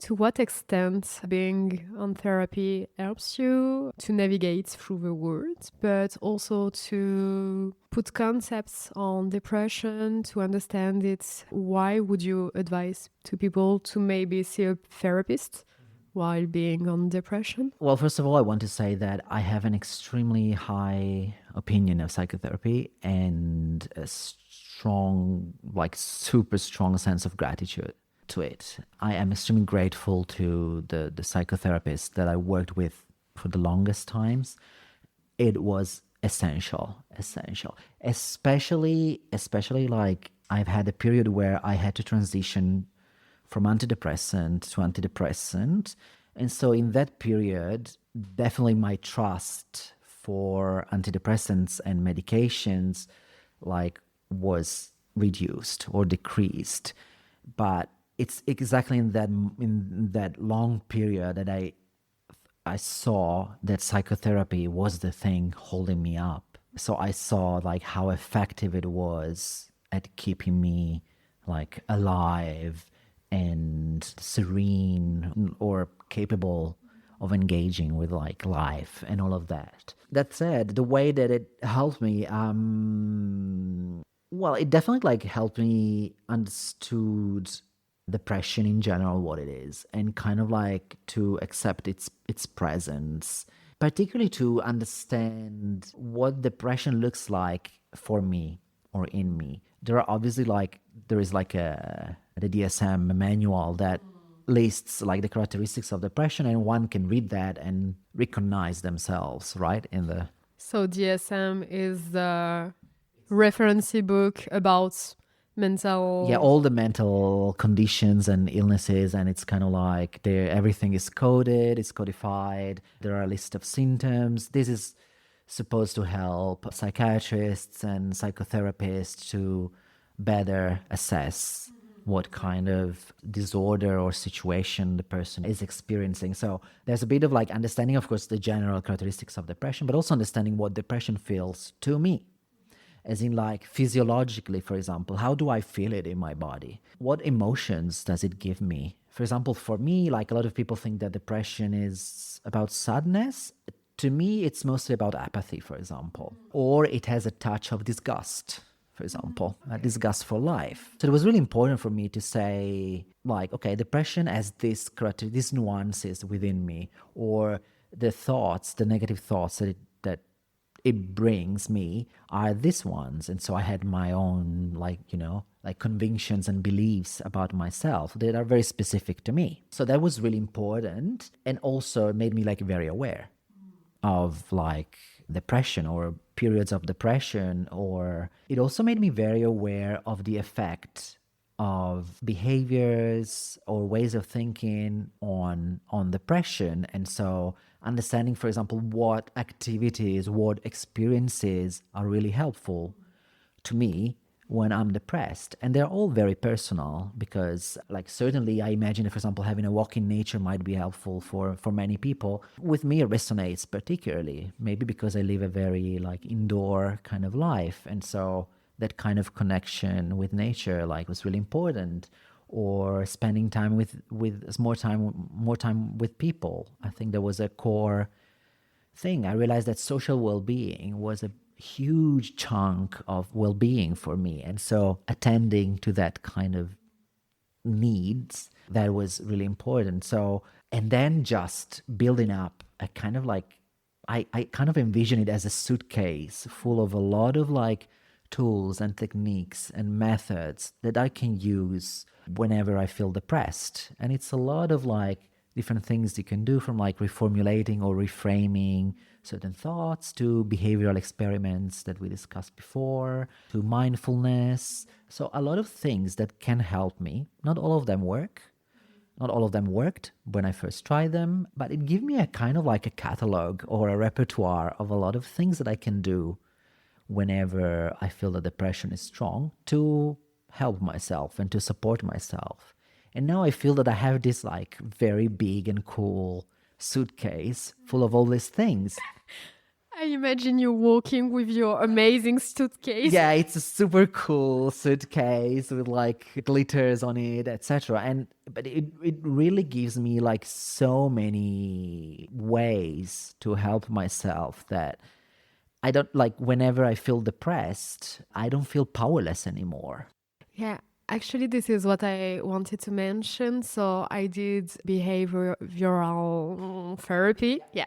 Speaker 2: To what extent being on therapy helps you to navigate through the world, but also to put concepts on depression, to understand it. Why would you advise to people to maybe see a therapist while being on depression?
Speaker 1: Well, first of all, I want to say that I have an extremely high opinion of psychotherapy and a strong, like super strong sense of gratitude to it. I am extremely grateful to the psychotherapist that I worked with for the longest times. It was essential, especially like I've had a period where I had to transition from antidepressant to antidepressant. And so in that period, definitely my trust for antidepressants and medications like was reduced or decreased. But it's exactly in that long period that I saw that psychotherapy was the thing holding me up. So I saw like how effective it was at keeping me like alive and serene or capable of engaging with like life and all of that. That said, the way that it helped me, well, it definitely like helped me understood depression in general, what it is, and kind of like to accept its presence, particularly to understand what depression looks like for me or in me. There is like the DSM manual that lists like the characteristics of depression, and one can read that and recognize themselves, right?
Speaker 2: So DSM is the reference book about mental...
Speaker 1: Yeah, all the mental conditions and illnesses, and it's kind of like everything is coded, it's codified. There are a list of symptoms. This is supposed to help psychiatrists and psychotherapists to better assess what kind of disorder or situation the person is experiencing. So there's a bit of like understanding, of course, the general characteristics of depression, but also understanding what depression feels to me. As in like physiologically, for example, how do I feel it in my body? What emotions does it give me? For example, for me, like a lot of people think that depression is about sadness. To me, it's mostly about apathy, for example. Or it has a touch of disgust, for example, disgust for life. So it was really important for me to say, like, okay, depression has this character, these nuances within me, or the thoughts, the negative thoughts that it brings me are these ones. And so I had my own, like, like convictions and beliefs about myself that are very specific to me. So that was really important. And also it made me like very aware of like depression or periods of depression, or it also made me very aware of the effect of behaviors or ways of thinking on depression. And so understanding, for example, what activities, what experiences are really helpful to me when I'm depressed. And they're all very personal because, like, certainly I imagine, for example, having a walk in nature might be helpful for many people. With me, it resonates particularly, maybe because I live a very, like, indoor kind of life. And so that kind of connection with nature, like, was really important. Or spending time with more time with people. I think there was a core thing. I realized that social well-being was a huge chunk of well-being for me. And so attending to that kind of needs, that was really important. So, and then just building up a kind of like, I kind of envision it as a suitcase full of a lot of like tools and techniques and methods that I can use whenever I feel depressed. And it's a lot of like different things you can do, from like reformulating or reframing certain thoughts to behavioral experiments that we discussed before, to mindfulness. So a lot of things that can help me. Not all of them work. Not all of them worked when I first tried them, but it gave me a kind of like a catalog or a repertoire of a lot of things that I can do whenever I feel that depression is strong to help myself and to support myself. And now I feel that I have this like very big and cool suitcase full of all these things.
Speaker 2: I imagine you walking with your amazing suitcase.
Speaker 1: Yeah, it's a super cool suitcase with like glitters on it, etc. And but it really gives me like so many ways to help myself that I don't, like, whenever I feel depressed, I don't feel powerless anymore.
Speaker 2: Yeah, actually, this is what I wanted to mention. So I did behavioral therapy. Yeah.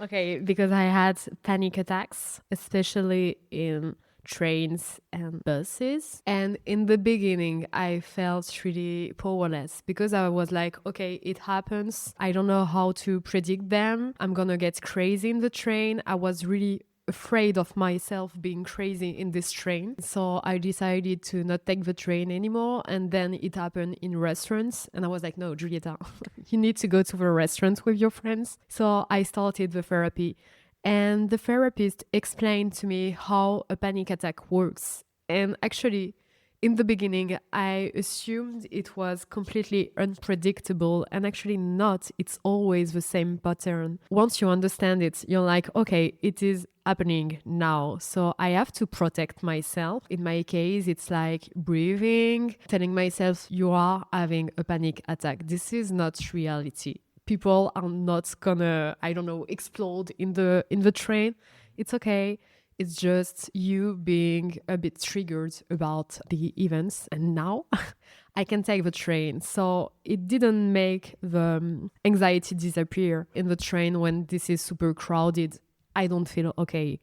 Speaker 2: Okay, because I had panic attacks, especially in trains and buses. And in the beginning, I felt really powerless because I was like, okay, it happens. I don't know how to predict them. I'm gonna get crazy in the train. I was really afraid of myself being crazy in this train. So I decided to not take the train anymore. And then it happened in restaurants. And I was like, no, Giulietta, you need to go to the restaurant with your friends. So I started the therapy. And the therapist explained to me how a panic attack works. And actually, in the beginning, I assumed it was completely unpredictable, and actually not. It's always the same pattern. Once you understand it, you're like, okay, it is happening now. So I have to protect myself. In my case, it's like breathing, telling myself, you are having a panic attack. This is not reality. People are not gonna, I don't know, explode in the train. It's okay. It's just you being a bit triggered about the events. And now I can take the train. So it didn't make the anxiety disappear in the train when this is super crowded. I don't feel okay.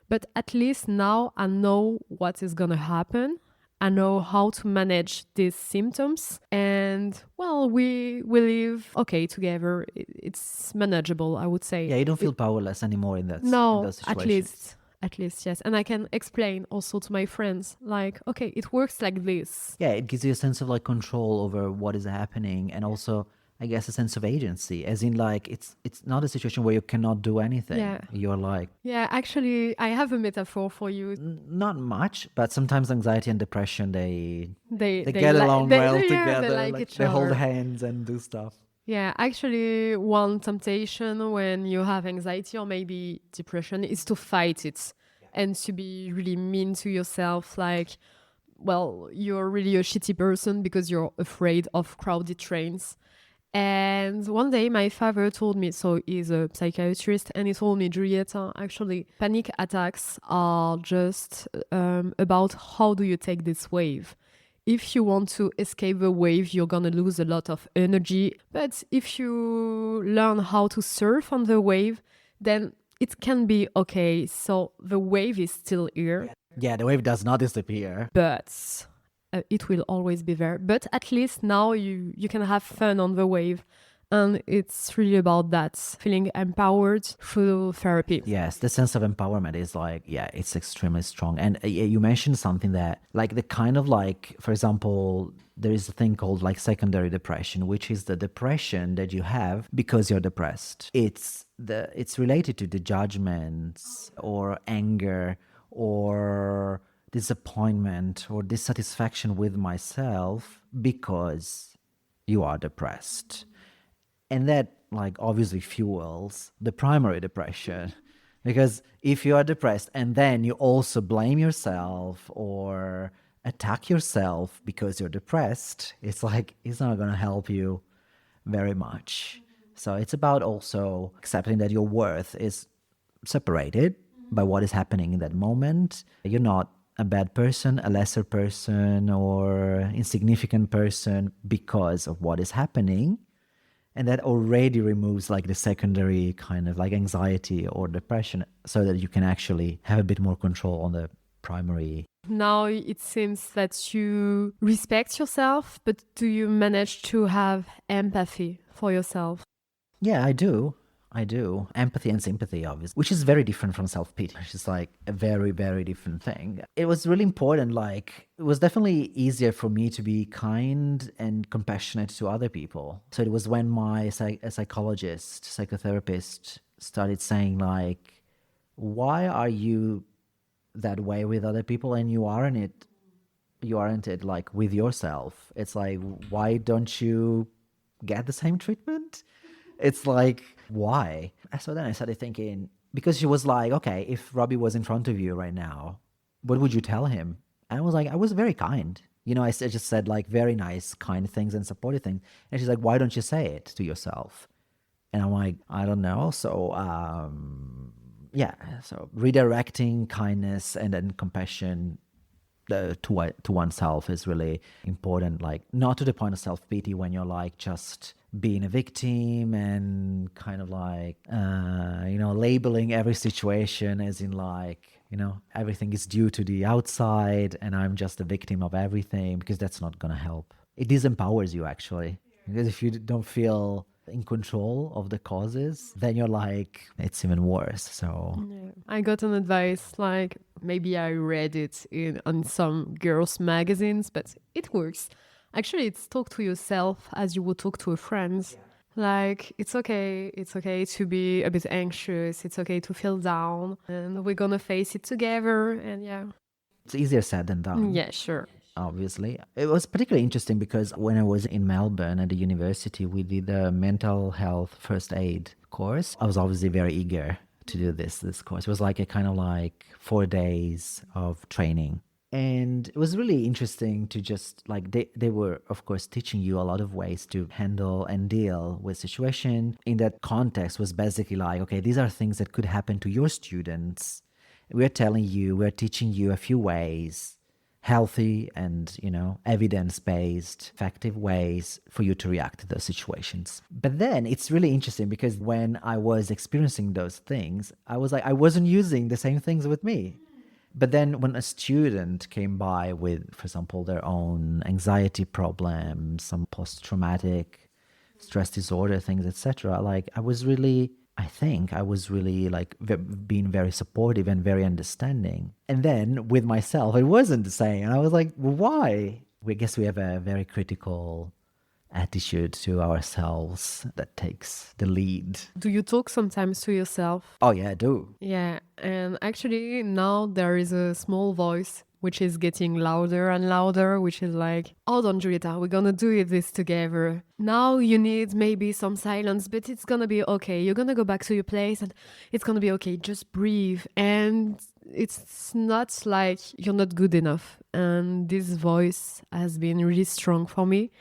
Speaker 2: But at least now I know what is going to happen. I know how to manage these symptoms. And well, we live okay together. It's manageable, I would say.
Speaker 1: Yeah, you don't feel powerless anymore in
Speaker 2: No,
Speaker 1: those situations.
Speaker 2: At least, yes. And I can explain also to my friends, like, okay, it works like this.
Speaker 1: Yeah, it gives you a sense of like control over what is happening, and also, I guess, a sense of agency, as in like it's not a situation where you cannot do anything.
Speaker 2: Yeah.
Speaker 1: You're like,
Speaker 2: Yeah, actually, I have a metaphor for you.
Speaker 1: not much, but sometimes anxiety and depression, they get
Speaker 2: li-
Speaker 1: along
Speaker 2: they-
Speaker 1: well
Speaker 2: yeah,
Speaker 1: together.
Speaker 2: they like each
Speaker 1: they hold
Speaker 2: other.
Speaker 1: hands and do stuff.
Speaker 2: Yeah, actually, one temptation when you have anxiety or maybe depression is to fight it and to be really mean to yourself. Like, well, you're really a shitty person because you're afraid of crowded trains. And one day my father told me, so he's a psychiatrist, and he told me, Julieta, actually, panic attacks are just about how do you take this wave. If you want to escape the wave, you're gonna lose a lot of energy. But if you learn how to surf on the wave, then it can be okay. So the wave is still here,
Speaker 1: Yeah, the wave does not disappear.
Speaker 2: but it will always be there. But at least now you can have fun on the wave. And it's really about that, feeling empowered through therapy.
Speaker 1: Yes, the sense of empowerment is like, yeah, it's extremely strong. And you mentioned something that, like, the kind of like, for example, there is a thing called like secondary depression, which is the depression that you have because you're depressed. It's related to the judgments or anger or disappointment or dissatisfaction with myself because you are depressed. And that like obviously fuels the primary depression, because if you are depressed and then you also blame yourself or attack yourself because you're depressed, it's like it's not going to help you very much. So it's about also accepting that your worth is separated by what is happening in that moment. You're not a bad person, a lesser person, or insignificant person because of what is happening. And that already removes like the secondary kind of like anxiety or depression, so that you can actually have a bit more control on the primary.
Speaker 2: Now it seems that you respect yourself, but do you manage to have empathy for yourself?
Speaker 1: Yeah, I do. I do. Empathy and sympathy, obviously, which is very different from self pity, which is like a very, very different thing. It was really important. Like, it was definitely easier for me to be kind and compassionate to other people. So it was when my psychologist, psychotherapist started saying, like, why are you that way with other people and you aren't it like with yourself? It's like, why don't you get the same treatment? It's like, why? So then I started thinking, because she was like, okay, if Robbie was in front of you right now, what would you tell him? And I was like, I was very kind. I just said like very nice, kind things and supportive things. And she's like, why don't you say it to yourself? And I'm like, I don't know. So, yeah. So redirecting kindness and then compassion to oneself is really important. Like, not to the point of self-pity when you're like just being a victim and kind of like labeling every situation as in like, everything is due to the outside and I'm just a victim of everything, because that's not going to help. It disempowers you, actually, because if you don't feel in control of the causes, then you're like, it's even worse. So
Speaker 2: Yeah. I got an advice, like maybe I read it on some girls' magazines, but it works. Actually, it's talk to yourself as you would talk to a friend. Like, it's okay to be a bit anxious, it's okay to feel down, and we're gonna face it together, and yeah.
Speaker 1: it's easier said than done.
Speaker 2: Yeah, sure.
Speaker 1: Obviously, it was particularly interesting because when I was in Melbourne at the university, we did a mental health first aid course. I was obviously very eager to do this course. It was like a kind of like 4 days of training. And it was really interesting to just like, they were of course teaching you a lot of ways to handle and deal with situation. In that context was basically like, okay, these are things that could happen to your students. We're teaching you a few ways, healthy and evidence-based effective ways for you to react to those situations. But then it's really interesting because when I was experiencing those things, I was like, I wasn't using the same things with me. But then when a student came by with, for example, their own anxiety problems, some post-traumatic stress disorder things, etc., like I think I was really like being very supportive and very understanding. And then with myself, it wasn't the same. And I was like, why? We guess we have a very critical attitude to ourselves that takes the lead.
Speaker 2: Do you talk sometimes to yourself?
Speaker 1: Oh, yeah, I do.
Speaker 2: Yeah, and actually now there is a small voice which is getting louder and louder, which is like, hold on, Julieta, we're gonna do this together. Now you need maybe some silence, but it's gonna be okay. You're gonna go back to your place and it's gonna be okay. Just breathe. And it's not like you're not good enough. And this voice has been really strong for me.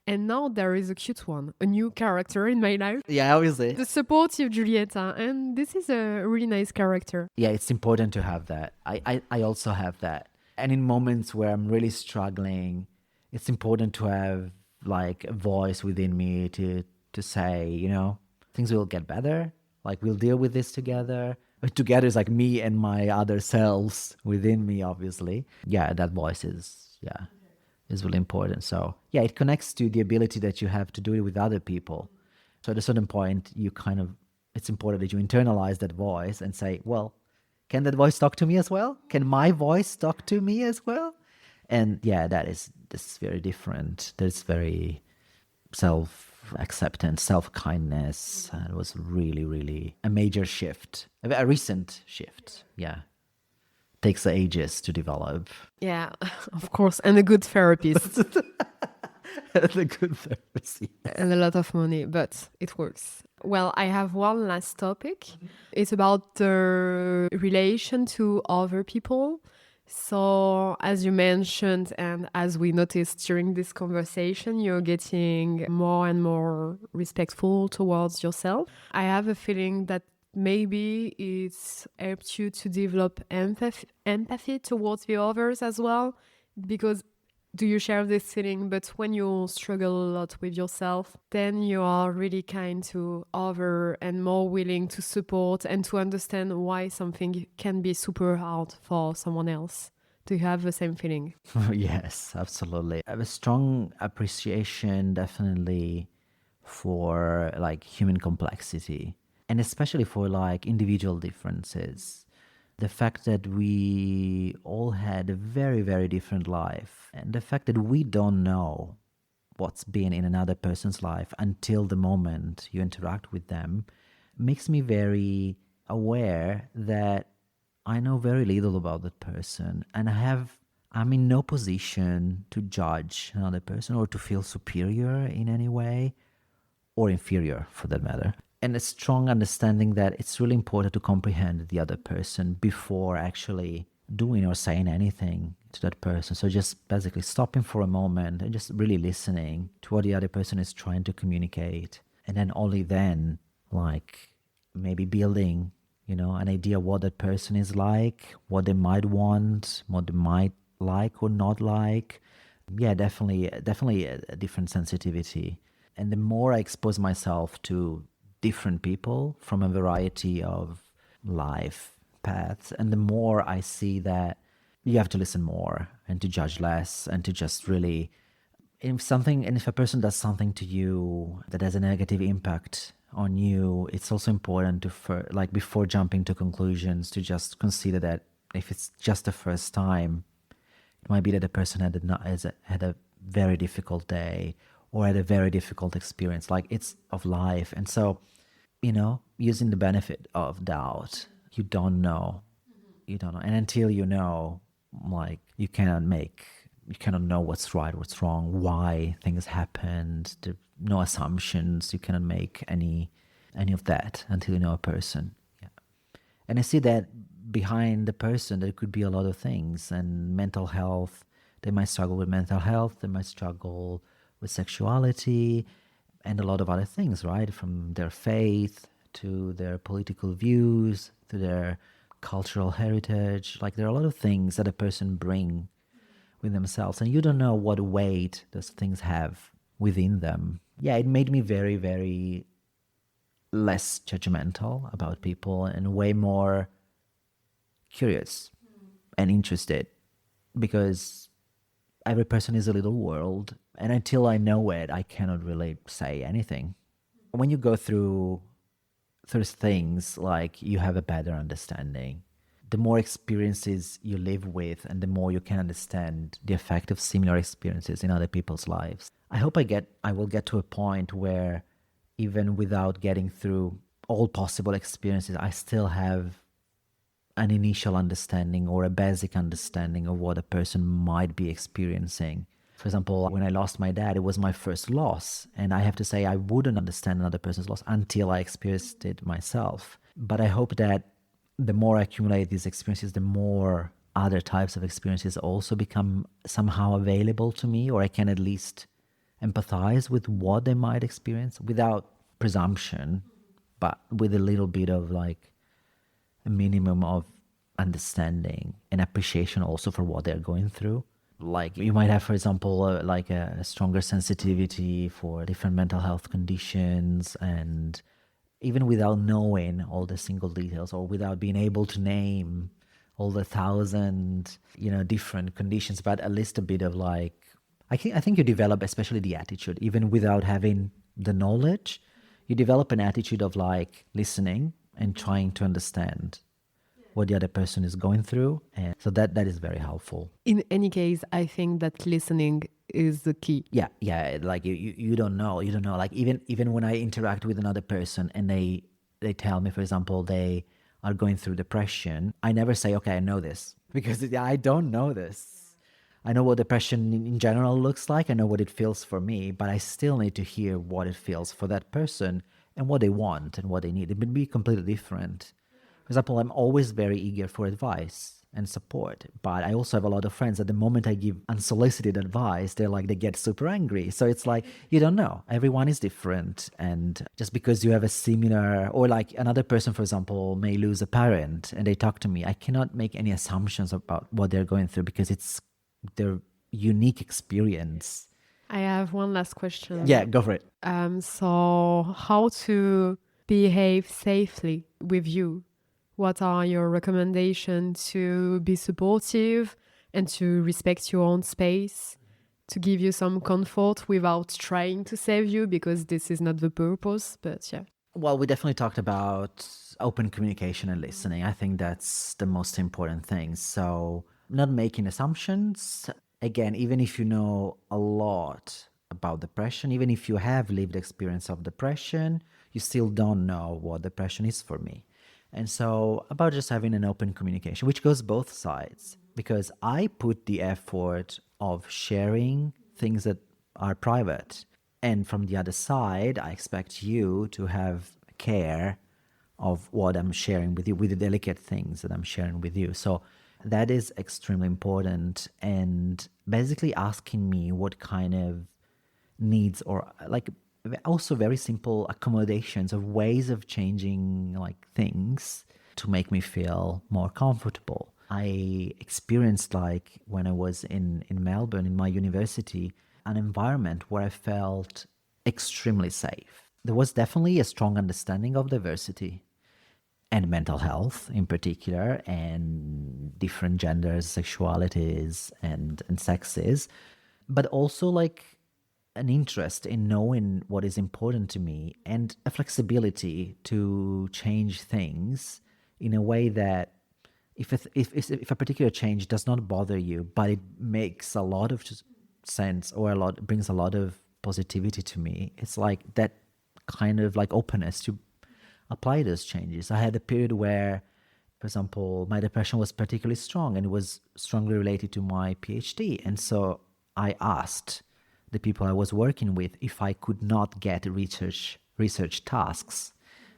Speaker 2: And now there is a cute one, a new character in my life,
Speaker 1: Yeah, obviously.
Speaker 2: the supportive Giulietta. And this is a really nice character.
Speaker 1: Yeah, it's important to have that. I also have that. And in moments where I'm really struggling, it's important to have like a voice within me to say, things will get better. Like we'll deal with this together. Together is like me and my other selves within me, obviously. Yeah, that voice is really important. So yeah, it connects to the ability that you have to do it with other people. So at a certain point, it's important that you internalize that voice and say, well, can that voice talk to me as well? Can my voice talk to me as well? And yeah, that's very different. There's very self-acceptance, self-kindness. It was really, really a major shift, a recent shift. Yeah. Takes ages to develop.
Speaker 2: Yeah, of course. And a good therapist.
Speaker 1: The good therapist.
Speaker 2: And a lot of money, but it works. Well, I have one last topic. It's about the relation to other people. So, as you mentioned, and as we noticed during this conversation, you're getting more and more respectful towards yourself. I have a feeling that maybe it's helped you to develop empathy towards the others as well, because do you share this feeling? But when you struggle a lot with yourself, then you are really kind to other and more willing to support and to understand why something can be super hard for someone else. Do you have the same feeling?
Speaker 1: Yes, absolutely. I have a strong appreciation, definitely, for like human complexity, and especially for like individual differences. The fact that we all had a very, very different life, and the fact that we don't know what's been in another person's life until the moment you interact with them makes me very aware that I know very little about that person, and I'm in no position to judge another person or to feel superior in any way, or inferior for that matter. And a strong understanding that it's really important to comprehend the other person before actually doing or saying anything to that person. So just basically stopping for a moment and just really listening to what the other person is trying to communicate. And then only then, like maybe building, an idea what that person is like, what they might want, what they might like or not like. Yeah, definitely a different sensitivity. And the more I expose myself to different people from a variety of life paths, and the more I see that you have to listen more and to judge less and to just really, if a person does something to you that has a negative impact on you, it's also important to before jumping to conclusions, to just consider that if it's just the first time, it might be that the person had a very difficult day or had a very difficult experience, like it's of life. And so, using the benefit of doubt, you don't know. And until you know, like you cannot know what's right, what's wrong, why things happened. There are no assumptions. You cannot make any of that until you know a person. Yeah. And I see that behind the person, there could be a lot of things. And mental health, they might struggle with mental health. They might struggle with sexuality and a lot of other things, right? From their faith to their political views to their cultural heritage. Like there are a lot of things that a person bring with themselves, and you don't know what weight those things have within them. Yeah, it made me very, very less judgmental about people and way more curious and interested, because every person is a little world, and until I know it, I cannot really say anything. When you go through things, like you have a better understanding. The more experiences you live with, and the more you can understand the effect of similar experiences in other people's lives. I hope I will get to a point where even without getting through all possible experiences, I still have an initial understanding or a basic understanding of what a person might be experiencing. For example, when I lost my dad, it was my first loss. And I have to say, I wouldn't understand another person's loss until I experienced it myself. But I hope that the more I accumulate these experiences, the more other types of experiences also become somehow available to me, or I can at least empathize with what they might experience without presumption, but with a little bit of like a minimum of understanding and appreciation also for what they're going through. Like you might have, for example, like a stronger sensitivity for different mental health conditions, and even without knowing all the single details or without being able to name all the thousand, different conditions, but at least a bit of like, I think you develop, especially the attitude, even without having the knowledge, you develop an attitude of like listening and trying to understand what the other person is going through. And so that is very helpful.
Speaker 2: In any case, I think that listening is the key.
Speaker 1: Yeah, like you don't know, like even when I interact with another person and they tell me, for example, they are going through depression, I never say, okay, I know this, because I don't know this. I know what depression in general looks like, I know what it feels for me, but I still need to hear what it feels for that person and what they want and what they need. It would be completely different. For example, I'm always very eager for advice and support, but I also have a lot of friends that the moment I give unsolicited advice, they get super angry. So it's like, you don't know. Everyone is different. And just because you have a similar, or like another person, for example, may lose a parent and they talk to me, I cannot make any assumptions about what they're going through because it's their unique experience.
Speaker 2: I have one last question.
Speaker 1: Yeah, go for it.
Speaker 2: So how to behave safely with you? What are your recommendations to be supportive and to respect your own space, to give you some comfort without trying to save you, because this is not the purpose, but yeah.
Speaker 1: Well, we definitely talked about open communication and listening. I think that's the most important thing. So, not making assumptions. Again, even if you know a lot about depression, even if you have lived experience of depression, you still don't know what depression is for me. And so, about just having an open communication, which goes both sides, because I put the effort of sharing things that are private. And from the other side, I expect you to have care of what I'm sharing with you, with the delicate things that I'm sharing with you. So, that is extremely important. And basically asking me what kind of needs, or like also very simple accommodations of ways of changing like things to make me feel more comfortable. I experienced, like when I was in Melbourne in my university, an environment where I felt extremely safe. There was definitely a strong understanding of diversity and mental health in particular, and different genders, sexualities, and sexes, but also like an interest in knowing what is important to me and a flexibility to change things in a way that if a particular change does not bother you, but it makes a lot of sense, or brings a lot of positivity to me, it's like that kind of like openness to apply those changes. I had a period where, for example, my depression was particularly strong and it was strongly related to my PhD. And so I asked the people I was working with if I could not get research tasks,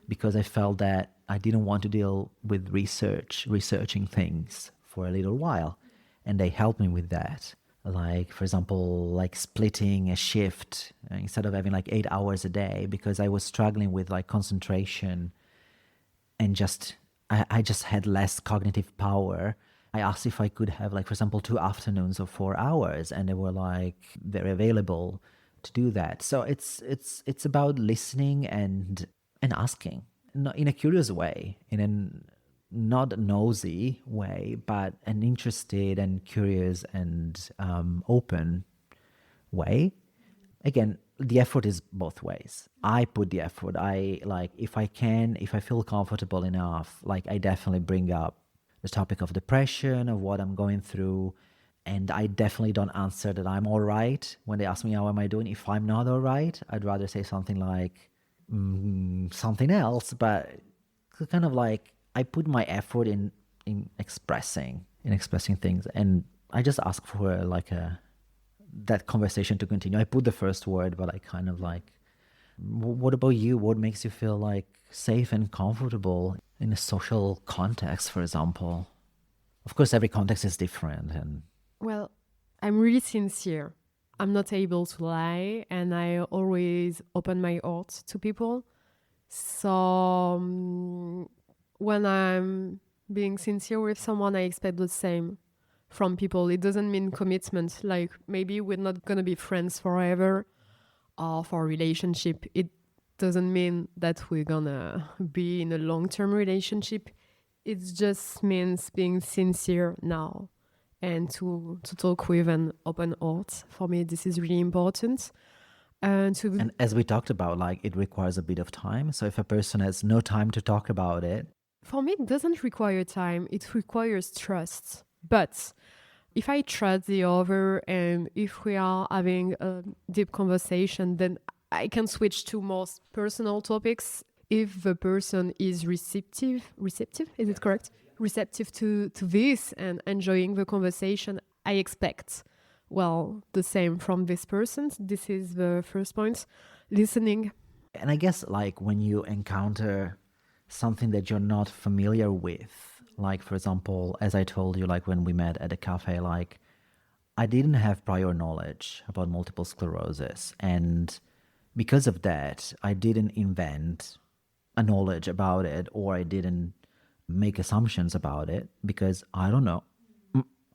Speaker 1: because I felt that I didn't want to deal with researching things for a little while. And they helped me with that. Like, for example, like splitting a shift instead of having like 8 hours a day, because I was struggling with like concentration and I just had less cognitive power. I asked if I could have, like, for example, 2 afternoons of 4 hours, and they were like very available to do that. So it's about listening and asking, in a curious way, in a not nosy way, but an interested and curious and open way. Again, the effort is both ways. I put the effort. I like, if I feel comfortable enough, like I definitely bring up the topic of depression, of what I'm going through. And I definitely don't answer that I'm all right when they ask me how am I doing. If I'm not all right, I'd rather say something like something else. But kind of like, I put my effort in expressing things, and I just ask for like that conversation to continue. I put the first word, but I kind of like, what about you? What makes you feel like safe and comfortable in a social context, for example? Of course, every context is different. And
Speaker 2: Well, I'm really sincere I'm not able to lie, and I always open my heart to people. So when I'm being sincere with someone, I expect the same from people. It doesn't mean commitment. Like maybe we're not gonna be friends forever or for a relationship. It doesn't mean that we're gonna be in a long-term relationship. It just means being sincere now and to talk with an open heart. For me, this is really important.
Speaker 1: And as we talked about, like it requires a bit of time. So if a person has no time to talk about it,
Speaker 2: for me, it doesn't require time. It requires trust. But if I trust the other and if we are having a deep conversation, then I can switch to more personal topics. If the person is receptive, is it correct? Receptive to this and enjoying the conversation, I expect, well, the same from this person. This is the first point. Listening.
Speaker 1: and I guess like when you encounter something that you're not familiar with, like for example, as I told you, like when we met at a cafe, like I didn't have prior knowledge about multiple sclerosis. And because of that, I didn't invent a knowledge about it, or I didn't make assumptions about it because I don't know.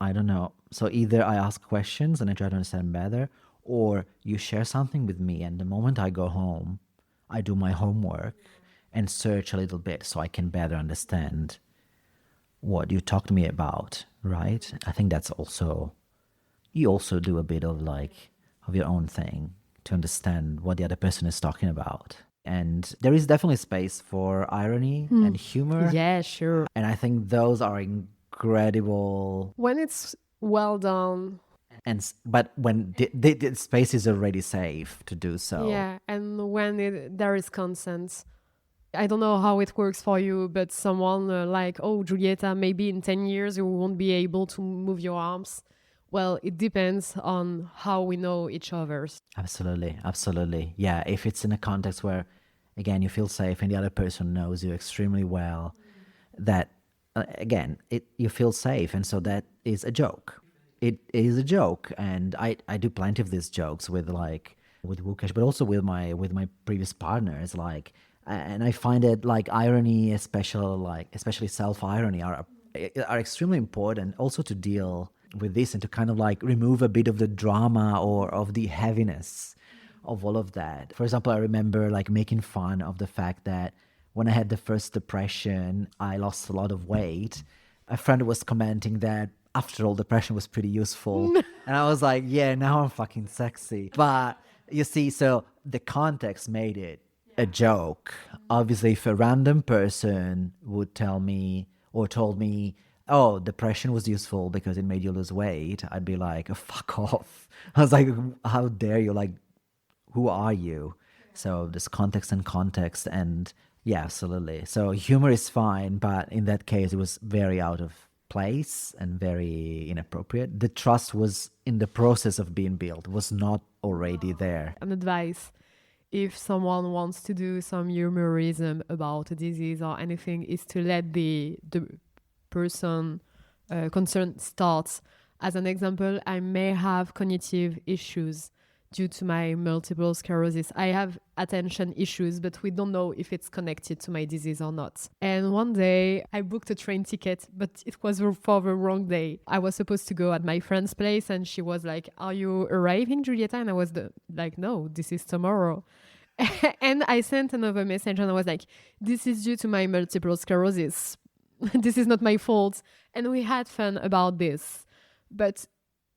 Speaker 1: I don't know. So either I ask questions and I try to understand better, or you share something with me, and the moment I go home, I do my homework and search a little bit so I can better understand what you talked to me about, right? I think that's also, you also do a bit of like, of your own thing to understand what the other person is talking about. And there is definitely space for irony and humor.
Speaker 2: Yeah, sure.
Speaker 1: And I think those are incredible.
Speaker 2: When it's well done.
Speaker 1: But when the space is already safe to do so.
Speaker 2: Yeah, and when there is consent. I don't know how it works for you, but someone like, oh, Giulietta, maybe in 10 years you won't be able to move your arms. Well, it depends on how we know each other.
Speaker 1: Absolutely, absolutely. Yeah, if it's in a context where, again, you feel safe and the other person knows you extremely well, that, again, you feel safe. And so that is a joke. It is a joke. And I do plenty of these jokes with Wukash, but also with my previous partners, like, and I find it like irony, especially self-irony are extremely important also to deal with this and to kind of like remove a bit of the drama or of the heaviness of all of that. For example, I remember like making fun of the fact that when I had the first depression, I lost a lot of weight. A friend was commenting that after all, depression was pretty useful. And I was like, yeah, now I'm fucking sexy. But you see, so the context made it a joke. Obviously, if a random person would tell me or told me, oh, depression was useful because it made you lose weight, I'd be like, oh, fuck off. I was like, how dare you? Like, who are you? So there's context and context. And yeah, absolutely. So humor is fine, but in that case, it was very out of place and very inappropriate. The trust was in the process of being built, was not already there.
Speaker 2: An advice, if someone wants to do some humorism about a disease or anything, is to let the person concerned start. As an example, I may have cognitive issues due to my multiple sclerosis. I have attention issues, but we don't know if it's connected to my disease or not. And one day I booked a train ticket, but it was for the wrong day. I was supposed to go at my friend's place and she was like, are you arriving, Giulietta? And I was like, no, this is tomorrow. And I sent another message and I was like, this is due to my multiple sclerosis. This is not my fault. And we had fun about this. But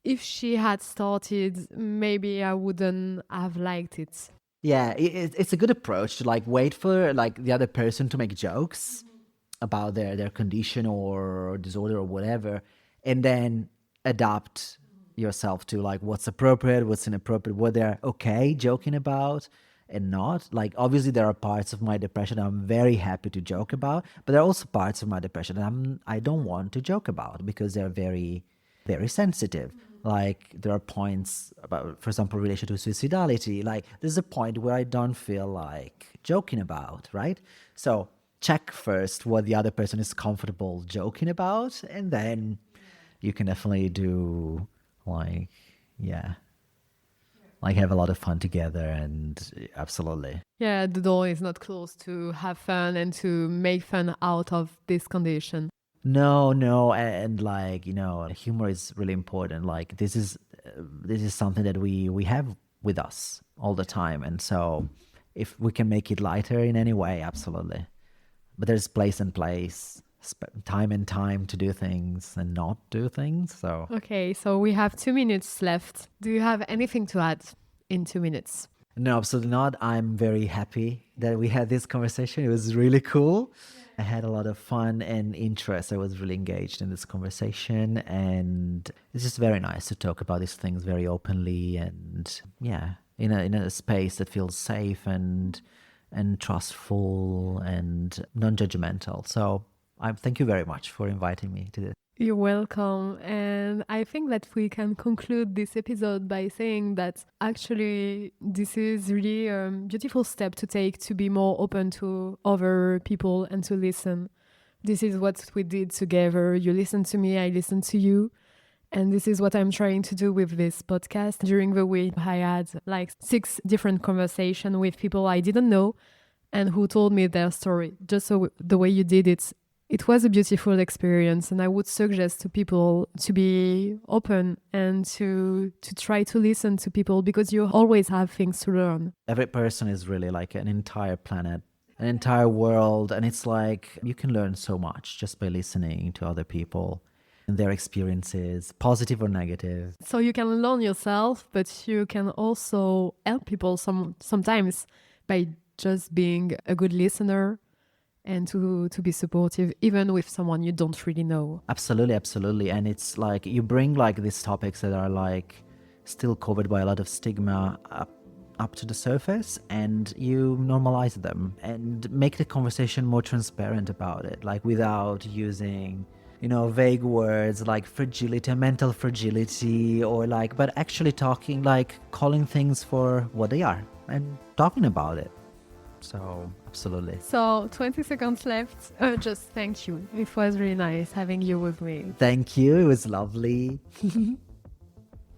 Speaker 2: if she had started, maybe I wouldn't have liked it.
Speaker 1: Yeah, it's a good approach to like wait for like the other person to make jokes about their condition or disorder or whatever, and then adapt yourself to like what's appropriate, what's inappropriate, what they're okay joking about and not. Like obviously there are parts of my depression I'm very happy to joke about, but there are also parts of my depression that I don't want to joke about because they're very, very sensitive. Like there are points about, for example, relation to suicidality. Like there's a point where I don't feel like joking about, right? So check first what the other person is comfortable joking about, and then you can definitely do like, yeah. like have a lot of fun together, and absolutely.
Speaker 2: Yeah, the door is not closed to have fun and to make fun out of this condition.
Speaker 1: No, and like, humor is really important. Like this is something that we have with us all the time, and so if we can make it lighter in any way, absolutely. But there's place and place, time and time to do things and not do things. So
Speaker 2: Okay, so we have 2 minutes left. Do you have anything to add in 2 minutes?
Speaker 1: no, absolutely not. I'm very happy that we had this conversation. It was really cool. I had a lot of fun and interest. I was really engaged in this conversation, and it's just very nice to talk about these things very openly, and yeah, in a space that feels safe and trustful and non-judgmental. So I thank you very much for inviting me to this.
Speaker 2: You're welcome. And I think that we can conclude this episode by saying that actually this is really a beautiful step to take to be more open to other people and to listen. This is what we did together. You listen to me, I listen to you. And this is what I'm trying to do with this podcast. During the week, I had like 6 different conversations with people I didn't know and who told me their story. Just so the way you did it, it was a beautiful experience, and I would suggest to people to be open and to try to listen to people, because you always have things to learn.
Speaker 1: Every person is really like an entire planet, an entire world, and it's like you can learn so much just by listening to other people and their experiences, positive or negative.
Speaker 2: So you can learn yourself, but you can also help people sometimes by just being a good listener and to be supportive, even with someone you don't really know.
Speaker 1: Absolutely. And it's like you bring like these topics that are like still covered by a lot of stigma up to the surface, and you normalize them and make the conversation more transparent about it, like without using vague words like fragility, mental fragility, or like, but actually talking, like calling things for what they are and talking about it. So absolutely.
Speaker 2: So 20 seconds left. Just thank you. It was really nice having you with me.
Speaker 1: Thank you. It was lovely.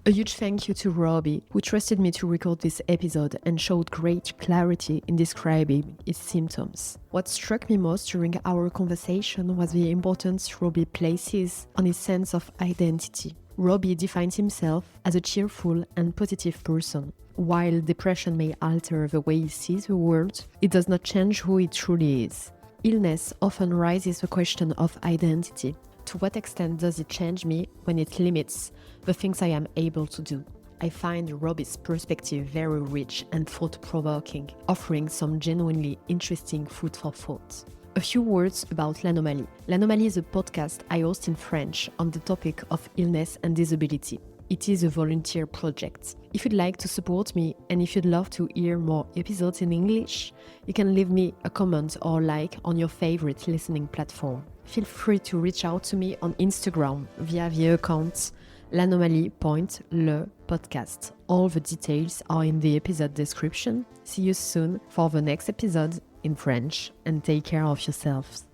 Speaker 2: A huge thank you to Roby, who trusted me to record this episode and showed great clarity in describing his symptoms. What struck me most during our conversation was the importance Roby places on his sense of identity. Roby defines himself as a cheerful and positive person. While depression may alter the way he sees the world, it does not change who he truly is. Illness often raises the question of identity. To what extent does it change me when it limits the things I am able to do? I find Roby's perspective very rich and thought-provoking, offering some genuinely interesting food for thought. A few words about Lanomalie. Lanomalie is a podcast I host in French on the topic of illness and disability. It is a volunteer project. If you'd like to support me, and if you'd love to hear more episodes in English, you can leave me a comment or like on your favorite listening platform. Feel free to reach out to me on Instagram via the account lanomalie.lepodcast. All the details are in the episode description. See you soon for the next episode in French, and take care of yourselves.